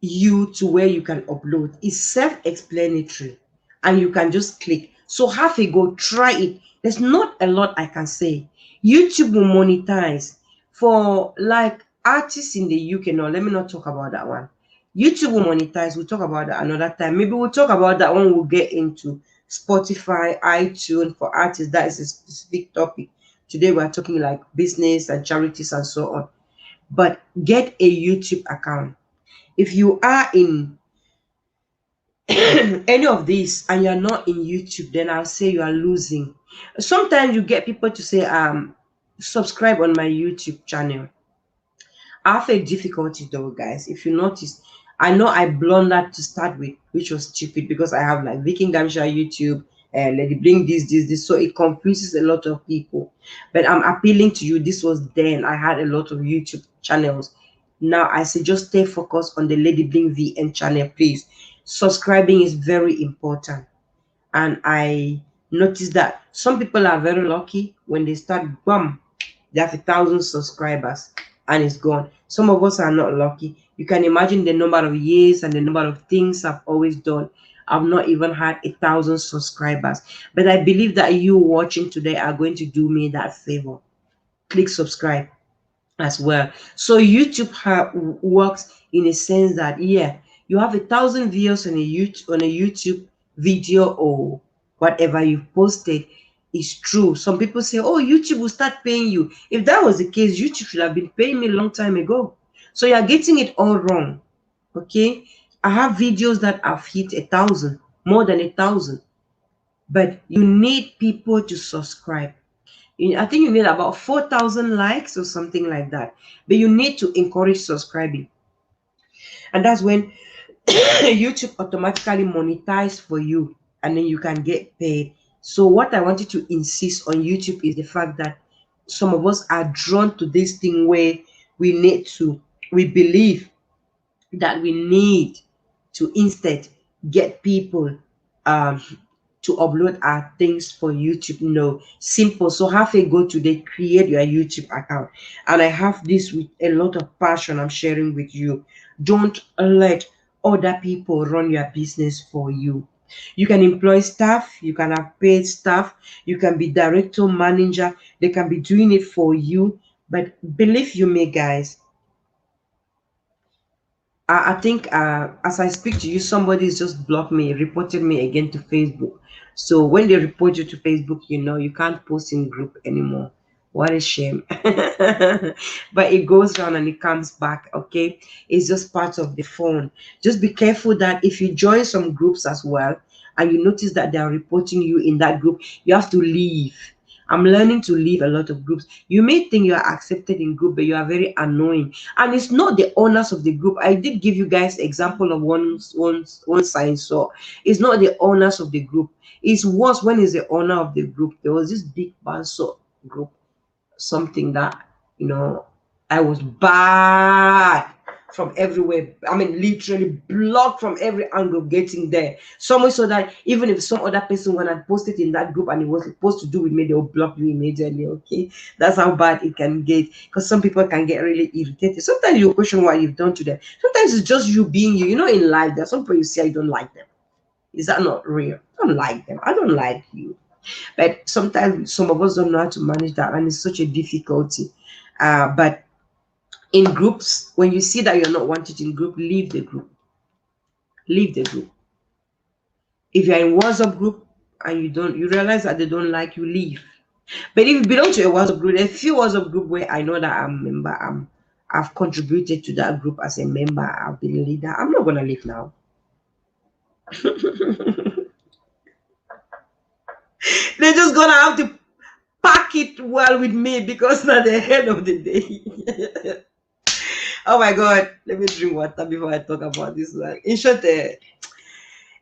you to where you can upload. It's self-explanatory, and you can just click. So have a go, try it. There's not a lot I can say. YouTube will monetize for like artists in the UK. No, let me not talk about that one. YouTube will monetize. We'll talk about that another time. Maybe we'll talk about that when we'll get into Spotify, iTunes for artists. That is a specific topic. Today we're talking like business and charities and so on. But get a YouTube account. If you are in any of these and you're not in YouTube, then I'll say you are losing. Sometimes you get people to say, subscribe on my YouTube channel. I have a difficulty though, guys. If you notice, I know I blundered to start with, which was stupid, because I have like Viking Gamsha YouTube and Lady Bling this. So it confuses a lot of people. But I'm appealing to you. This was then. I had a lot of YouTube channels. Now I say just stay focused on the Lady Bling VN channel, please. Subscribing is very important. And I noticed that some people are very lucky when they start, bam, they have 1,000 subscribers and it's gone. Some of us are not lucky. You can imagine the number of years and the number of things I've always done. I've not even had 1,000 subscribers. But I believe that you watching today are going to do me that favor. Click subscribe as well. So YouTube works in a sense that, yeah, you have 1,000 views on a YouTube video or whatever you've posted is true. Some people say, oh, YouTube will start paying you. If that was the case, YouTube should have been paying me a long time ago. So you're getting it all wrong. Okay, I have videos that have hit 1,000, more than 1,000, but you need people to subscribe. I think you need about 4,000 likes or something like that. But you need to encourage subscribing. And that's when YouTube automatically monetize for you, and then you can get paid. So what I wanted to insist on YouTube is the fact that some of us are drawn to this thing where we believe that we need to instead get people to upload our things for YouTube. No, simple. So have a go today, create your YouTube account. And I have this with a lot of passion I'm sharing with you. Don't let other people run your business for you. You can employ staff, you can have paid staff, you can be director, manager, they can be doing it for you. But believe you me, guys, I think as I speak to you, somebody's just blocked me, reported me again to Facebook. So when they report you to Facebook, you can't post in group anymore. What a shame. But it goes around and it comes back, okay? It's just part of the phone. Just be careful that if you join some groups as well and you notice that they are reporting you in that group, you have to leave. I'm learning to leave a lot of groups. You may think you are accepted in group, but you are very annoying. And it's not the owners of the group. I did give you guys example of one sign. So it's not the owners of the group. It's worse when it's the owner of the group. There was this big banso group, something that I was bad from everywhere. I mean, literally blocked from every angle getting there. So much so that even if some other person when I posted in that group and it was supposed to do with me, they'll block you immediately. Okay, that's how bad it can get. Because some people can get really irritated. Sometimes you question what you've done to them. Sometimes it's just you being you. In life, there's some people you say you don't like them. Is that not real? I don't like them. I don't like you. But sometimes some of us don't know how to manage that, and it's such a difficulty. But in groups, when you see that you're not wanted in group, leave the group. Leave the group. If you're in WhatsApp group and you realize that they don't like you, leave. But if you belong to a WhatsApp group, a few WhatsApp group where I know that I'm a member, I've contributed to that group as a member, I've been a leader, I'm not gonna leave now. They're just gonna have to pack it well with me because at the end of the day. Oh my god, let me drink water before I talk about this one. In short,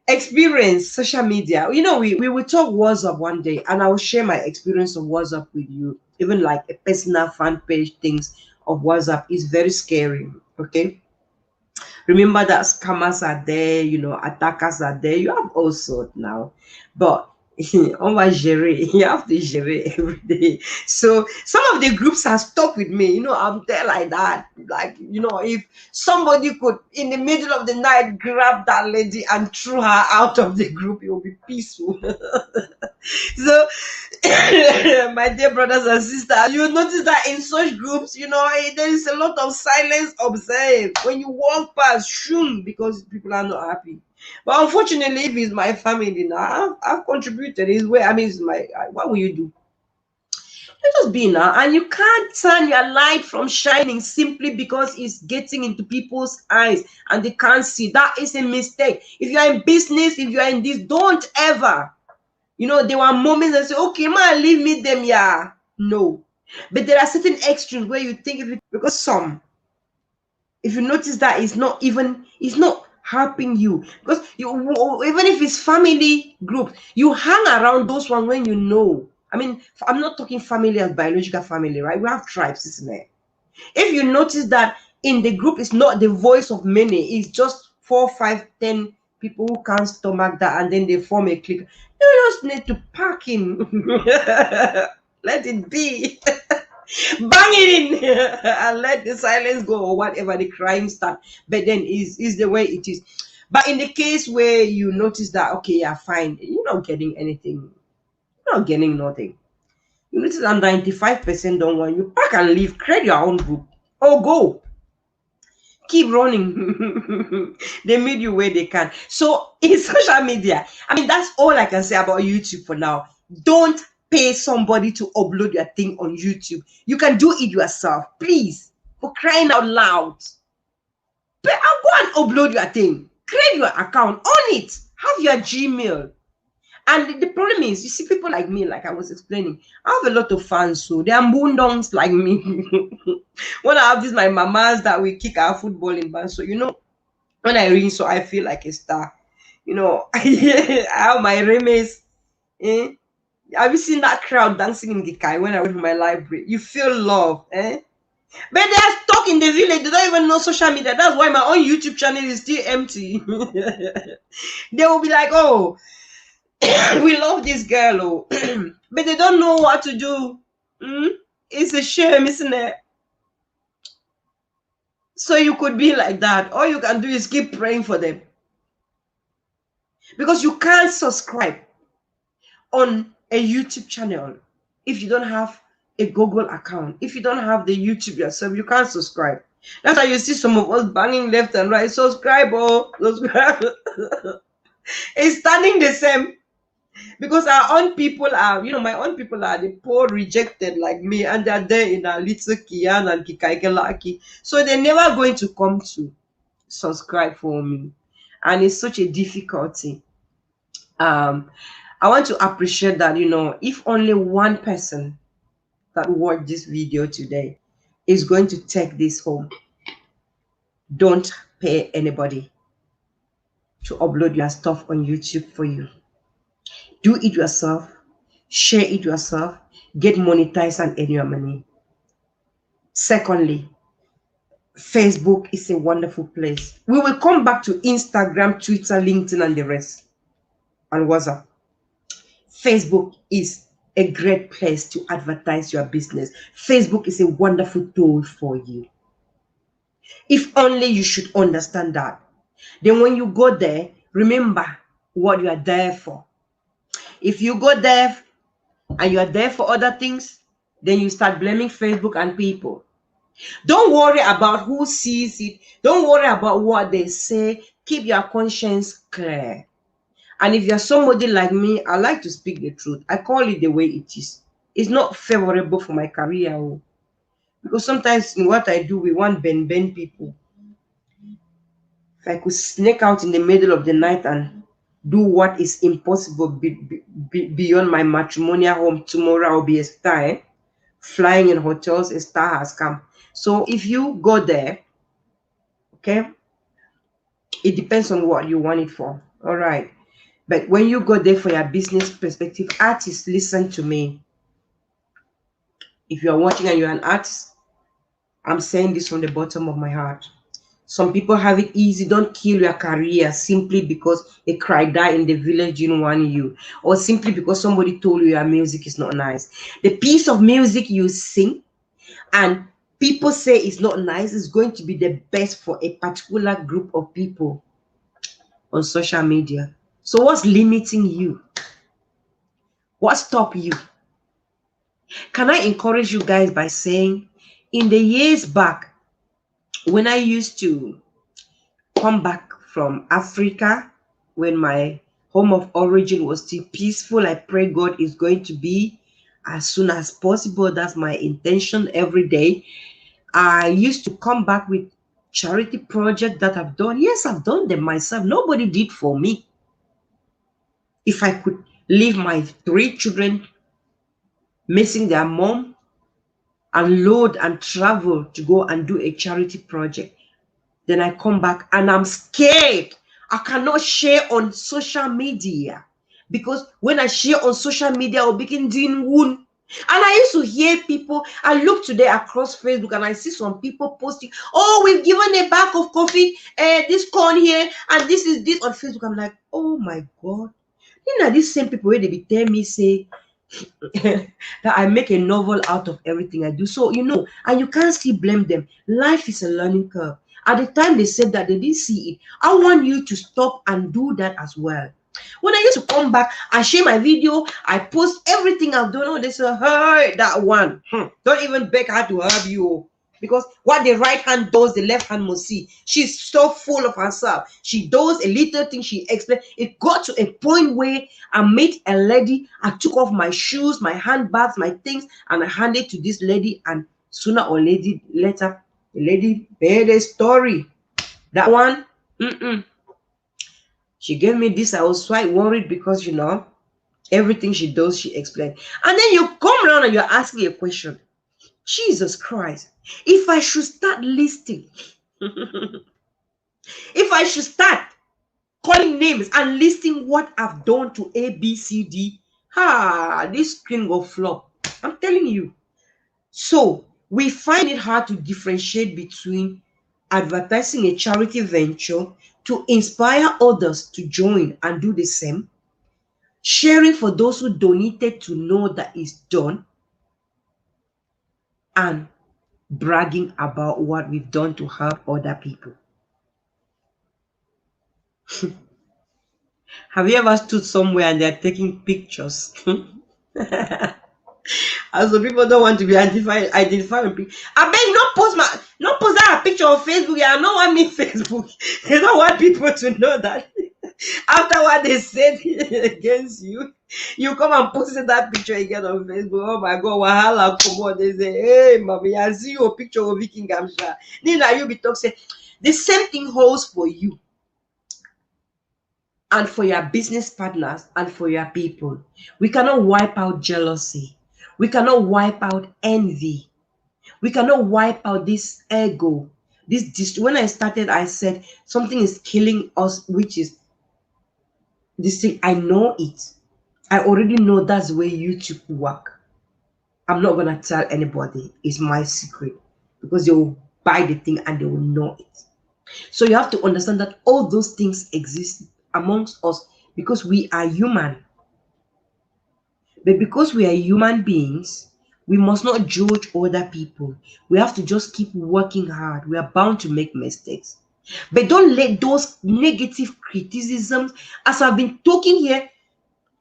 experience social media. We will talk WhatsApp one day and I will share my experience of WhatsApp with you. Even like a personal fan page things of WhatsApp is very scary. Okay. Remember that scammers are there, attackers are there. You have all sorts now. But on va gérer, you have to gérer every day. So some of the groups have stuck with me. I'm there like that. Like, if somebody could in the middle of the night grab that lady and throw her out of the group, it will be peaceful. So my dear brothers and sisters, you notice that in such groups, there is a lot of silence observed when you walk past, shoom, because people are not happy. But unfortunately, if it's my family now, I've contributed. It's where it's my. What will you do? You just be now, and you can't turn your light from shining simply because it's getting into people's eyes and they can't see. That is a mistake. If you are in business, if you are in this, don't ever. There were moments that say, okay, man, leave me them, yeah. No. But there are certain extremes where you think because if you notice that it's not helping you. Because even if it's family group, you hang around those ones when you know. I mean, I'm not talking family as biological family, right? We have tribes, isn't it? If you notice that in the group, it's not the voice of many, it's just 4, 5, 10 people who can't stomach that, and then they form a clique. You just need to pack him. Let it be. Bang it in and let the silence go or whatever the crying start. But then is the way it is. But in the case where you notice that, okay, yeah, fine, you're not getting anything, you're not getting nothing. You notice that 95% don't want you, pack and leave, create your own group or go. Keep running. They meet you where they can. So in social media, that's all I can say about YouTube for now. Don't pay somebody to upload your thing on YouTube. You can do it yourself, please, for crying out loud. But I'll go and upload your thing, create your account, on it, have your Gmail. And the problem is, you see, people like me, like I was explaining, I have a lot of fans, so they are moondongs like me. When I have these my mamas that we kick our football in band, so when I ring, so I feel like a star. I have my remes. Have you seen that crowd dancing in Gikai when I went to my library? You feel love, eh? But they are stuck in the village. They don't even know social media. That's why my own YouTube channel is still empty. They will be like, oh, We love this girl, oh, but they don't know what to do. It's a shame, isn't it? So you could be like that. All you can do is keep praying for them, because you can't subscribe on a YouTube channel if you don't have a Google account. If you don't have the YouTube yourself, you can't subscribe. That's why you see some of us banging left and right. Subscribe, oh, subscribe. It's standing the same, because our own people are, my own people are the poor rejected like me, and they're there in a little Kian and Kikaikelaki. So they're never going to come to subscribe for me. And it's such a difficulty. I want to appreciate that, if only one person that watched this video today is going to take this home, don't pay anybody to upload your stuff on YouTube for you. Do it yourself, share it yourself, get monetized and earn your money. Secondly, Facebook is a wonderful place. We will come back to Instagram, Twitter, LinkedIn, and the rest, and WhatsApp. Facebook is a great place to advertise your business. Facebook is a wonderful tool for you. If only you should understand that. Then when you go there, remember what you are there for. If you go there and you are there for other things, then you start blaming Facebook and people. Don't worry about who sees it. Don't worry about what they say. Keep your conscience clear. And if you're somebody like me, I like to speak the truth. I call it the way it is. It's not favorable for my career. Because sometimes in what I do, we want bend people. If I could sneak out in the middle of the night and do what is impossible beyond my matrimonial home, tomorrow I'll be a star. Flying in hotels, a star has come. So if you go there, okay, it depends on what you want it for. All right. But when you go there for your business perspective, artists, listen to me. If you are watching and you're an artist, I'm saying this from the bottom of my heart. Some people have it easy. Don't kill your career simply because a cry die in the village didn't want you, or simply because somebody told you your music is not nice. The piece of music you sing and people say it's not nice is going to be the best for a particular group of people on social media. So what's limiting you? What stop you? Can I encourage you guys by saying, in the years back, when I used to come back from Africa, when my home of origin was still peaceful, I pray God is going to be as soon as possible. That's my intention every day. I used to come back with charity projects that I've done. Yes, I've done them myself. Nobody did for me. If I could leave my 3 children missing their mom and load and travel to go and do a charity project, then I come back and I'm scared. I cannot share on social media, because when I share on social media, I'll begin doing wound. And I used to hear people, I look today across Facebook and I see some people posting, oh, we've given a bag of coffee, this corn here, and this is this on Facebook. I'm like, oh my God. You know, these same people where they be tell me, say, that I make a novel out of everything I do. So, and you can't still blame them. Life is a learning curve. At the time they said that, they didn't see it. I want you to stop and do that as well. When I used to come back, I share my video, I post everything I've done. Oh, they say, hey, that one. Don't even beg her to help you. Because what the right hand does, the left hand must see. She's so full of herself. She does a little thing, she explains. It got to a point where I met a lady. I took off my shoes, my handbags, my things, and I handed to this lady. And sooner or later, the lady made a story. That one, she gave me this. I was quite worried because, everything she does, she explained. And then you come around and you're asking a question. Jesus Christ. If I should start listing, if I should start calling names and listing what I've done to A, B, C, D, this screen will flop. I'm telling you. So we find it hard to differentiate between advertising a charity venture to inspire others to join and do the same, sharing for those who donated to know that it's done, and bragging about what we've done to help other people. Have you ever stood somewhere and they're taking pictures? And so people don't want to be identified with people. I beg, not post that picture on Facebook. I don't want me Facebook. They don't want people to know that after what they said against you, you come and post that picture again on Facebook. Oh my God, wahala come on. They say, hey, mommy, I see your picture of Viking Gamsha. Then you be talking. The same thing holds for you, and for your business partners, and for your people. We cannot wipe out jealousy. We cannot wipe out envy. We cannot wipe out this ego. When I started, I said something is killing us, which is this thing. I know it. I already know that's the way YouTube work. I'm not gonna tell anybody. It's my secret, because they will buy the thing and they will know it. So you have to understand that all those things exist amongst us because we are human. But because we are human beings, we must not judge other people. We have to just keep working hard. We are bound to make mistakes. But don't let those negative criticisms, as I've been talking here,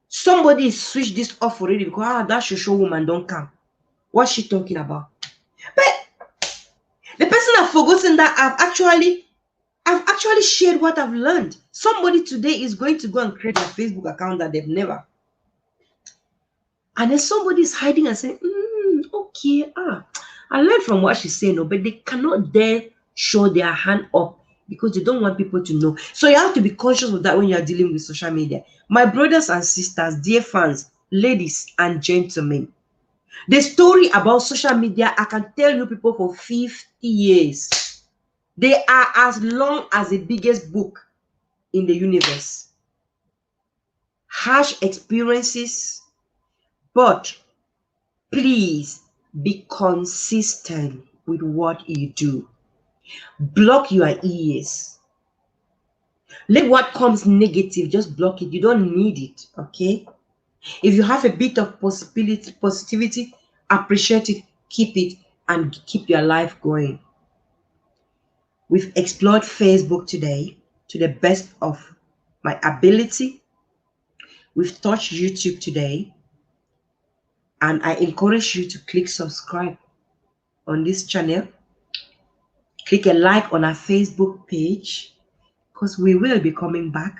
somebody switched this off already because that show woman don't come. What's she talking about? But the person has forgotten that I've actually shared what I've learned. Somebody today is going to go and create a Facebook account that they've never. And then somebody is hiding and saying, okay, I learned from what she's saying, but they cannot dare show their hand up because they don't want people to know. So you have to be conscious of that when you're dealing with social media. My brothers and sisters, dear fans, ladies and gentlemen, the story about social media, I can tell you people for 50 years. They are as long as the biggest book in the universe. Harsh experiences, but please be consistent with what you do. Block your ears. Let what comes negative, just block it. You don't need it, okay? If you have a bit of positivity, appreciate it, keep it, and keep your life going. We've explored Facebook today to the best of my ability. We've touched YouTube today, and I encourage you to click subscribe on this channel. Click a like on our Facebook page, because we will be coming back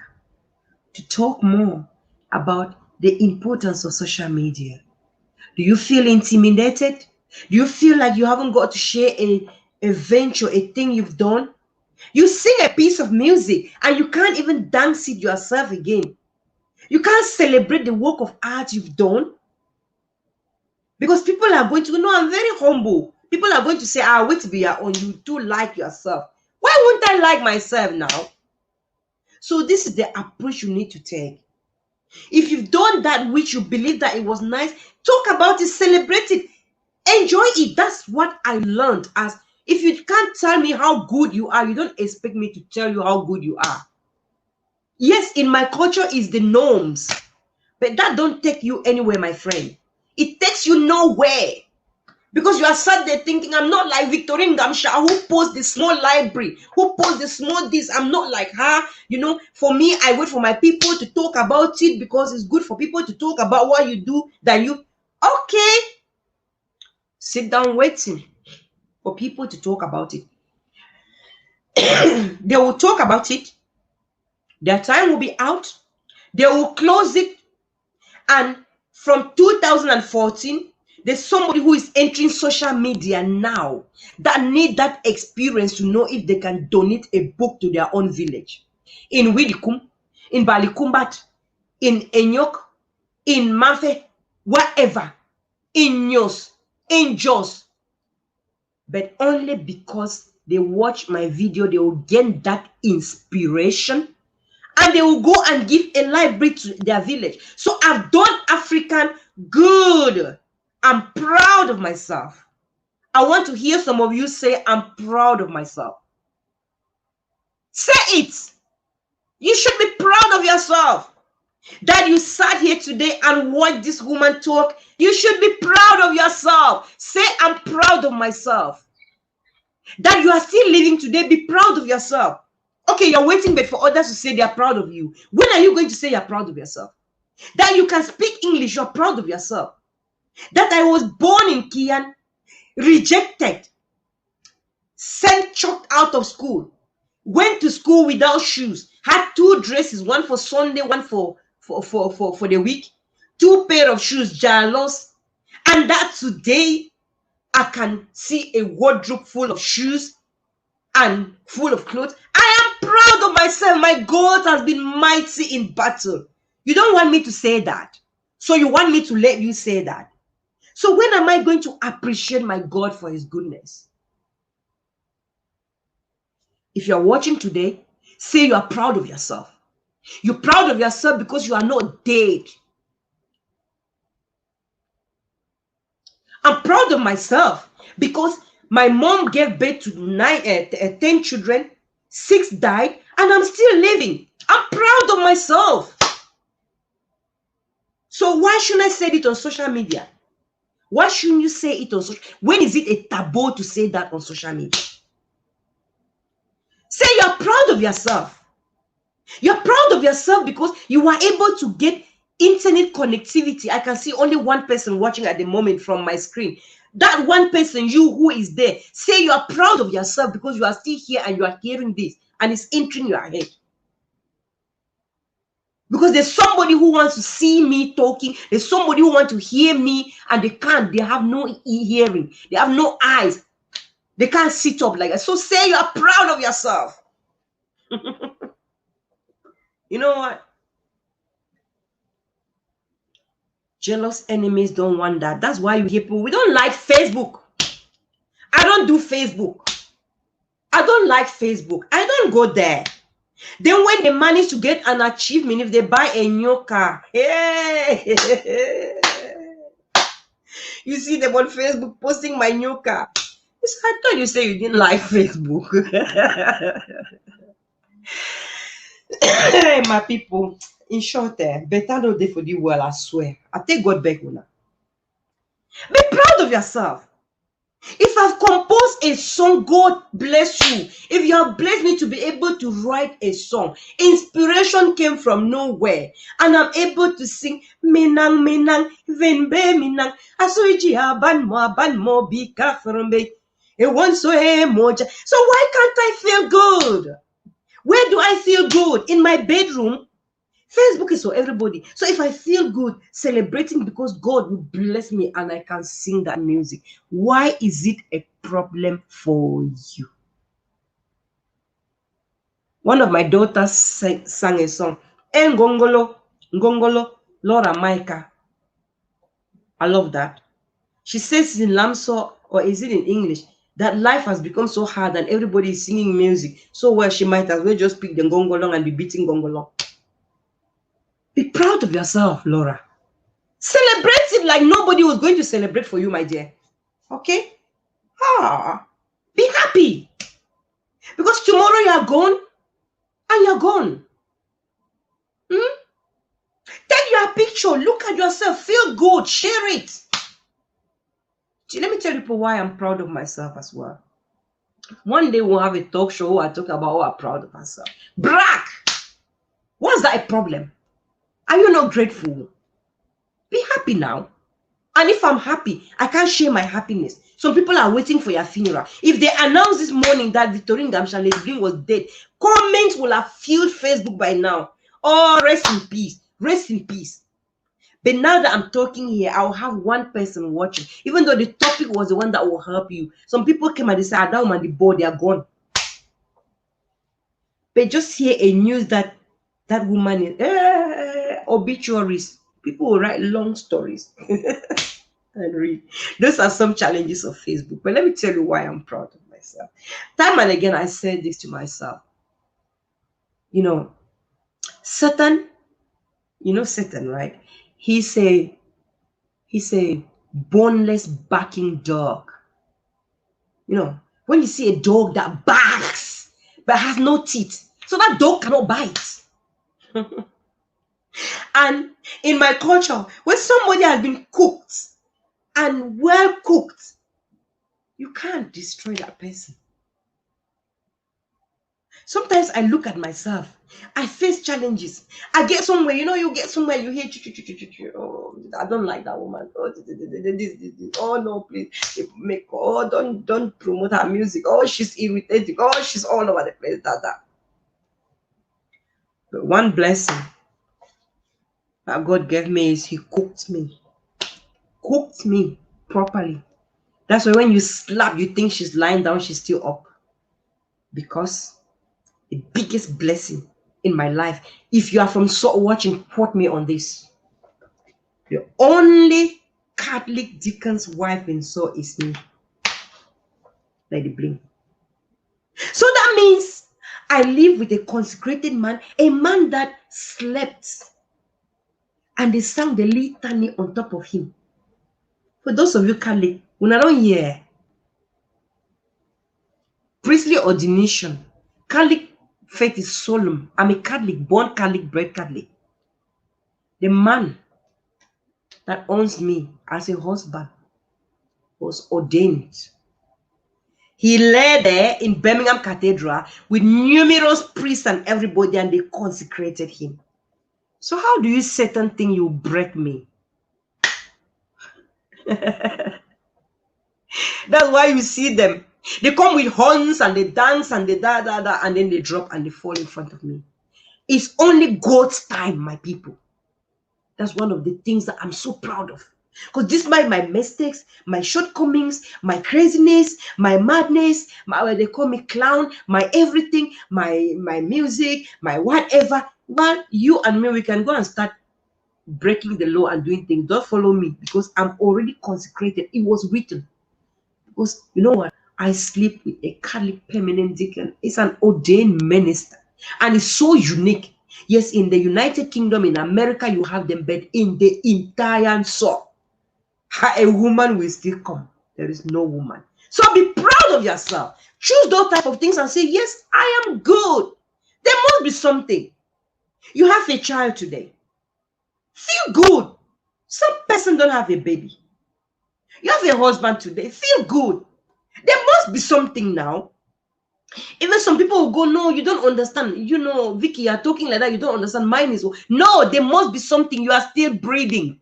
to talk more about the importance of social media. Do you feel intimidated? Do you feel like you haven't got to share a venture, a thing you've done? You sing a piece of music and you can't even dance it yourself again. You can't celebrate the work of art you've done because people are going to know I'm very humble. People are going to say, wait to be your own. You do like yourself. Why won't I like myself now? So this is the approach you need to take. If you've done that which you believe that it was nice, talk about it, celebrate it, enjoy it. That's what I learned. As if you can't tell me how good you are, you don't expect me to tell you how good you are. Yes, in my culture is the norms, but that don't take you anywhere, my friend. It takes you nowhere. Because you are sat there thinking, I'm not like Victorine Gamsha, who posts the small library, who posts the small this. I'm not like her. You know, for me, I wait for my people to talk about it because it's good for people to talk about what you do than you. Okay. Sit down waiting for people to talk about it. They will talk about it. Their time will be out. They will close it. And from 2014, there's somebody who is entering social media now that need that experience to know if they can donate a book to their own village. In Widikum, in Balikumbat, in Enyok, in Manfe, wherever, in Nyos, in Jos. But only because they watch my video, they will get that inspiration and they will go and give a library to their village. So I've done African good. I'm proud of myself. I want to hear some of you say, I'm proud of myself. Say it. You should be proud of yourself. That you sat here today and watched this woman talk, you should be proud of yourself. Say, I'm proud of myself. That you are still living today, be proud of yourself. Okay, you're waiting but for others to say they are proud of you. When are you going to say you're proud of yourself? That you can speak English, you're proud of yourself. That I was born in Kian, rejected, sent chucked out of school, went to school without shoes, had 2 dresses, one for Sunday, one for the week, 2 pair of shoes, jalos, and that today I can see a wardrobe full of shoes and full of clothes. I am proud of myself. My God has been mighty in battle. You don't want me to say that, so you want me to let you say that. So when am I going to appreciate my God for his goodness? If you're watching today, say you are proud of yourself. You're proud of yourself because you are not dead. I'm proud of myself because my mom gave birth to 10 children, 6 died, and I'm still living. I'm proud of myself. So why shouldn't I say it on social media? Why shouldn't you say it on social? When is it a taboo to say that on social media? Say you're proud of yourself. You're proud of yourself because you are able to get internet connectivity. I can see only one person watching at the moment from my screen. That one person, you who is there, say you are proud of yourself because you are still here and you are hearing this and it's entering your head. Because there's somebody who wants to see me talking. There's somebody who wants to hear me and they can't. They have no hearing. They have no eyes. They can't sit up like that. So say you are proud of yourself. You know what? Jealous enemies don't want that. That's why you hear people, we don't like Facebook. I don't do Facebook. I don't like Facebook. I don't go there. Then when they manage to get an achievement, if they buy a new car, hey, you see them on Facebook posting my new car. I thought you said you didn't like Facebook. Hey, my people, in short, better no day for the world, I swear. I take God back now. Be proud of yourself. If I've composed a song, God bless you. If you have blessed me to be able to write a song, inspiration came from nowhere, and I'm able to sing Menang Menang Venbe Minang Asuiji Aban Mo Bika Frombe. It won't so moja. So why can't I feel good? Where do I feel good? In my bedroom? Facebook is for everybody. So if I feel good celebrating because God will bless me and I can sing that music, why is it a problem for you? One of my daughters sang a song, Ngongolo, Ngongolo, Laura Micah. I love that. She says in Lamso, or is it in English, that life has become so hard and everybody is singing music. So well, she might as well just pick the Ngongolong and be beating Ngongolong. Be proud of yourself, Laura. Celebrate it like nobody was going to celebrate for you, my dear. Okay? Be happy. Because tomorrow you are gone and you're gone. Take your picture. Look at yourself. Feel good. Share it. Let me tell you why I'm proud of myself as well. One day we'll have a talk show where I talk about how I'm proud of myself. Brag. What's that a problem? Are you not grateful? Be happy now. And if I'm happy, I can't share my happiness. Some people are waiting for your funeral. If they announce this morning that Victorine Gamshan Green was dead, comments will have filled Facebook by now. Oh, rest in peace. Rest in peace. But now that I'm talking here, I'll have one person watching. Even though the topic was the one that will help you. Some people came and they said, Adam and the board, they are gone. But just hear a news that that woman is obituaries. People will write long stories. And read. Those are some challenges of Facebook. But let me tell you why I'm proud of myself. Time and again, I said this to myself. You know, Satan, you know Satan, right? He's a boneless barking dog. You know, when you see a dog that barks but has no teeth, so that dog cannot bite. And in my culture, when somebody has been cooked and well cooked, you can't destroy that person. Sometimes I look at myself. I face challenges. I get somewhere, you get somewhere, you hear, oh, I don't like that woman. Oh, this. Oh no, please, make. Oh, don't promote her music. Oh, she's irritating. Oh, she's all over the place. That. But one blessing that God gave me is He cooked me properly. That's why when you slap, you think she's lying down, she's still up. Because the biggest blessing in my life, if you are from Salt watching, quote me on this. The only Catholic deacon's wife in Salt is me. Lady Bling. So that means I live with a consecrated man, a man that slept. And they sang the litany on top of him. For those of you Catholic, when I don't hear priestly ordination, Catholic faith is solemn. I'm a Catholic, born Catholic, bred Catholic. The man that owns me as a husband was ordained. He lay there in Birmingham Cathedral with numerous priests and everybody, and they consecrated him. So how do you Satan think you break me? That's why you see them. They come with horns and they dance and they and then they drop and they fall in front of me. It's only God's time, my people. That's one of the things that I'm so proud of. Because despite my mistakes, my shortcomings, my craziness, my madness, they call me clown, my everything, my music, my whatever, but you and me, we can go and start breaking the law and doing things. Don't follow me because I'm already consecrated. It was written. Because you know what? I sleep with a Catholic permanent deacon. It's an ordained minister. And it's so unique. Yes, in the United Kingdom, in America, you have them, but in the entire soul, a woman will still come. There is no woman. So be proud of yourself. Choose those type of things and say, yes, I am good. There must be something. You have a child today. Feel good. Some person don't have a baby. You have a husband today. Feel good. There must be something now. Even some people will go, no, you don't understand. You know, Vicky, you're talking like that. You don't understand. Mine is, no, there must be something. You are still breathing.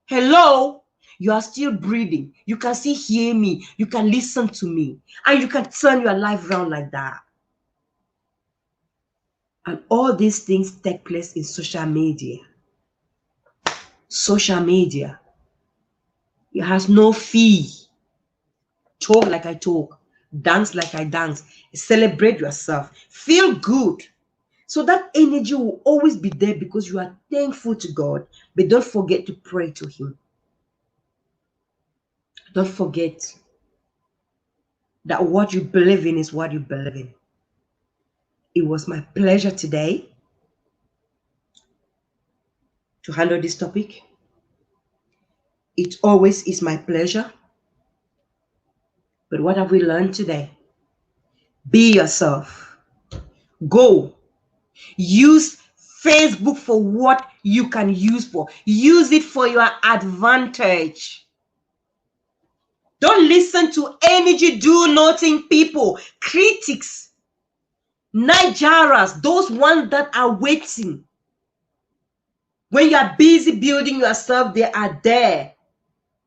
Hello? You are still breathing. You can still hear me. You can listen to me. And you can turn your life around like that. And all these things take place in social media. Social media. It has no fee. Talk like I talk. Dance like I dance. Celebrate yourself. Feel good. So that energy will always be there because you are thankful to God. But don't forget to pray to Him. Don't forget that what you believe in is what you believe in. It was my pleasure today to handle this topic. It always is my pleasure. But what have we learned today? Be yourself. Go. Use Facebook for what you can use for. Use it for your advantage. Don't listen to energy do nothing people, critics, Nigeras, those ones that are waiting. When you are busy building yourself, they are there,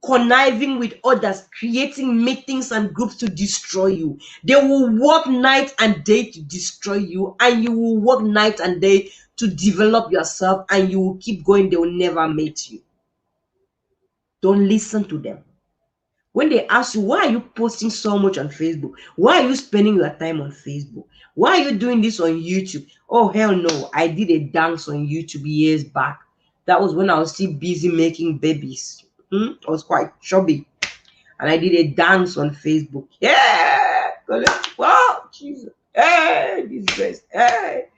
conniving with others, creating meetings and groups to destroy you. They will work night and day to destroy you, and you will work night and day to develop yourself, and you will keep going. They will never meet you. Don't listen to them. When they ask you, why are you posting so much on Facebook? Why are you spending your time on Facebook? Why are you doing this on YouTube? Oh, hell no. I did a dance on YouTube years back. That was when I was still busy making babies. I was quite chubby. And I did a dance on Facebook. Yeah. Wow, Jesus. Hey, this is best. Hey,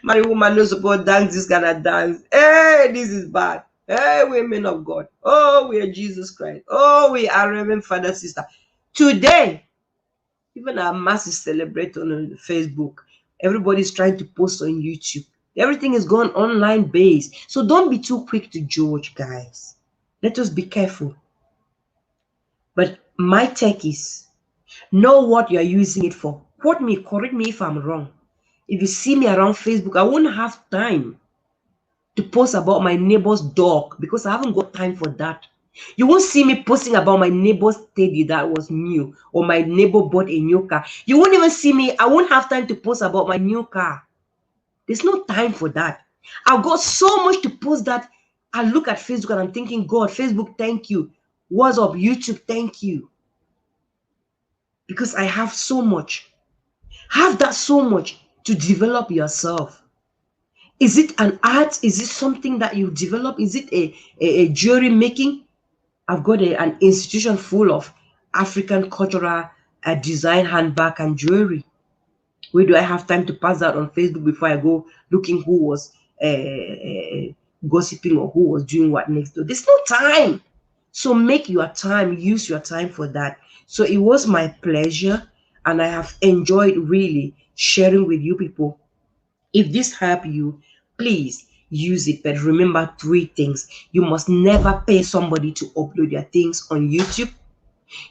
my woman no support dance this kind of dance. Hey, this is bad. Hey, women of God. Oh, we are Jesus Christ. Oh, we are Reverend Father, Sister. Today, even our mass is celebrated on Facebook. Everybody's trying to post on YouTube. Everything is going online based. So don't be too quick to judge, guys. Let us be careful. But my take is, know what you're using it for. Quote me, correct me if I'm wrong. If you see me around Facebook, I won't have time to post about my neighbor's dog because I haven't got time for that. You won't see me posting about my neighbor's teddy that was new, or my neighbor bought a new car. You won't even see me. I won't have time to post about my new car. There's no time for that. I've got so much to post that I look at Facebook and I'm thinking, God, Facebook, thank you. What's up, YouTube, thank you. Because I have so much. Have that so much to develop yourself. Is it an art? Is it something that you develop? Is it a jewelry making? I've got an institution full of African cultural design handbag and jewelry. Where do I have time to pass that on Facebook before I go looking who was gossiping or who was doing what next door? There's no time. So make your time, use your time for that. So it was my pleasure, and I have enjoyed really sharing with you people. If this help you, please use it. But remember three things. You must never pay somebody to upload your things on YouTube.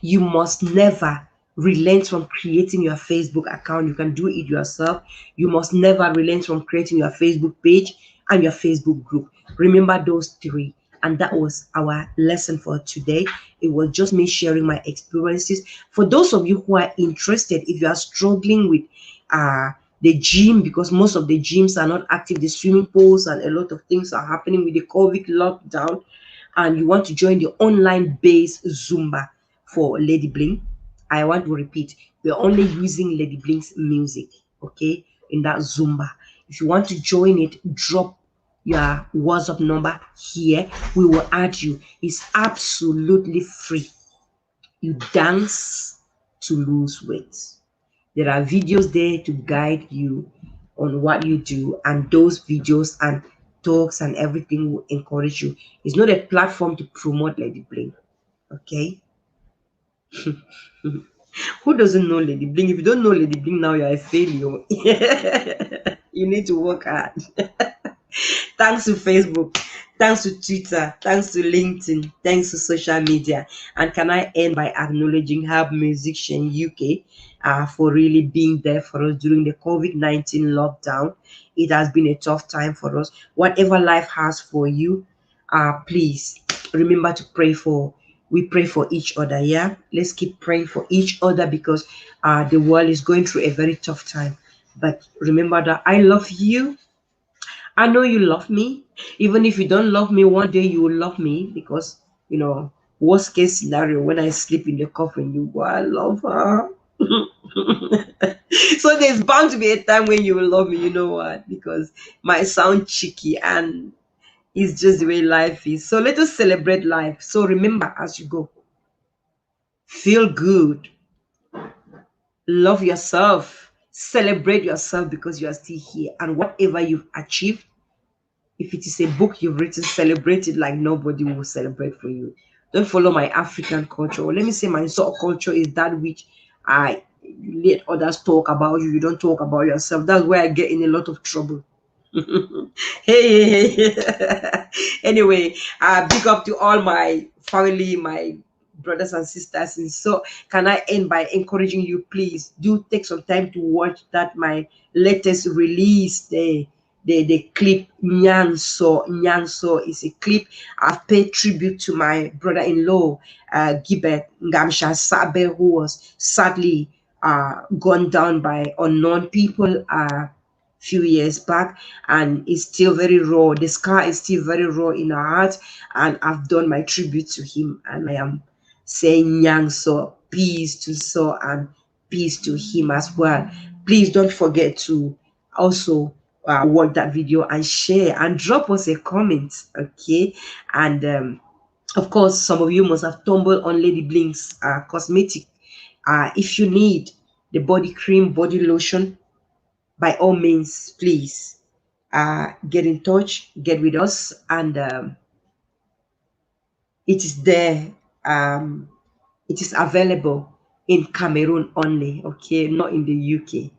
You must never relent from creating your Facebook account. You can do it yourself. You must never relent from creating your Facebook page and your Facebook group. Remember those three. And that was our lesson for today. It was just me sharing my experiences. For those of you who are interested, if you are struggling with uh, the gym, because most of the gyms are not active, the swimming pools and a lot of things are happening with the COVID lockdown, and you want to join the online based Zumba for Lady Bling, I want to repeat, we're only using Lady Bling's music, okay, in that Zumba. If you want to join it, drop your WhatsApp number here. We will add you. It's absolutely free. You dance to lose weight. There are videos there to guide you on what you do, and those videos and talks and everything will encourage you. It's not a platform to promote Lady Bling, okay? Who doesn't know Lady Bling? If you don't know Lady Bling now, you're a failure. You need to work hard. Thanks to Facebook, thanks to Twitter, thanks to LinkedIn, thanks to social media. And can I end by acknowledging Hub Musician UK for really being there for us during the COVID-19 lockdown. It has been a tough time for us. Whatever life has for you, please remember to pray for. We pray for each other. Yeah, let's keep praying for each other because the world is going through a very tough time. But remember that I love you. I know you love me. Even if you don't love me, one day you will love me because, worst case scenario, when I sleep in the coffin, you go, I love her. So there's bound to be a time when you will love me, you know what? Because might sound cheeky and it's just the way life is. So let us celebrate life. So remember as you go, feel good, love yourself, celebrate yourself because you are still here. And whatever you've achieved, if it is a book you've written, celebrate it like nobody will celebrate for you. Don't follow my African culture. Or let me say my sort of culture is that which I let others talk about you. You don't talk about yourself. That's where I get in a lot of trouble. Hey. Anyway, big up to all my family, my brothers and sisters. And so can I end by encouraging you, please do take some time to watch that my latest release, the clip Nyanso is a clip. I've paid tribute to my brother-in-law, Gibet Ngamsha Sabe, who was sadly gone down by unknown people few years back, and it's still very raw. The scar is still very raw in our heart, and I've done my tribute to him, and I am saying Yang So, peace to So, and peace to him as well. Please don't forget to also watch that video and share and drop us a comment, okay? And of course, some of you must have stumbled on Lady Blink's cosmetic. If you need the body cream, body lotion, by all means, please get in touch, get with us, and it is there. It is available in Cameroon only, okay, not in the UK.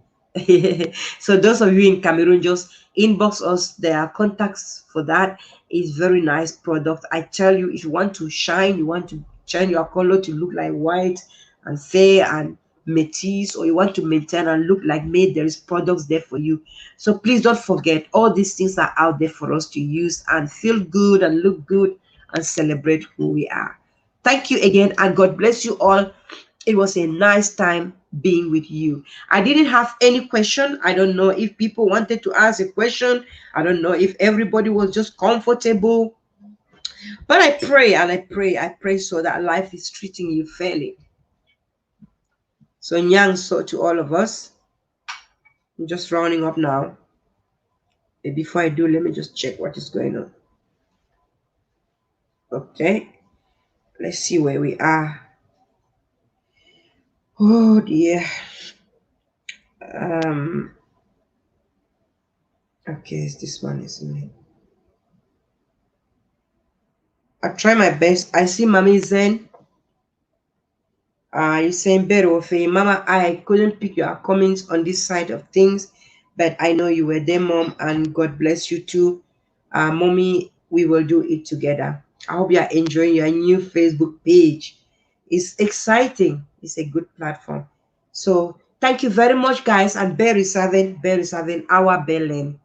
So those of you in Cameroon, just inbox us. There are contacts for that. It's very nice product. I tell you, if you want to shine, you want to shine your color to look like white and fair and métis, or you want to maintain and look like maid, there is products there for you. So please don't forget, all these things are out there for us to use and feel good and look good and celebrate who we are. Thank you again, and God bless you all. It was a nice time being with you. I didn't have any question. I don't know if people wanted to ask a question. I don't know if everybody was just comfortable. But I pray and I pray so that life is treating you fairly. So Nyang, so to all of us, I'm just rounding up now. Before I do, let me just check what is going on. Okay, let's see where we are. Oh dear. Um. Okay, this one isn't it? I try my best. I see Mommy Zen. You're saying better of Mama. I couldn't pick your comments on this side of things, but I know you were there, Mom, and God bless you too. Mommy, we will do it together. I hope you are enjoying your new Facebook page. It's exciting. It's a good platform. So thank you very much, guys, and bear serving our Berlin.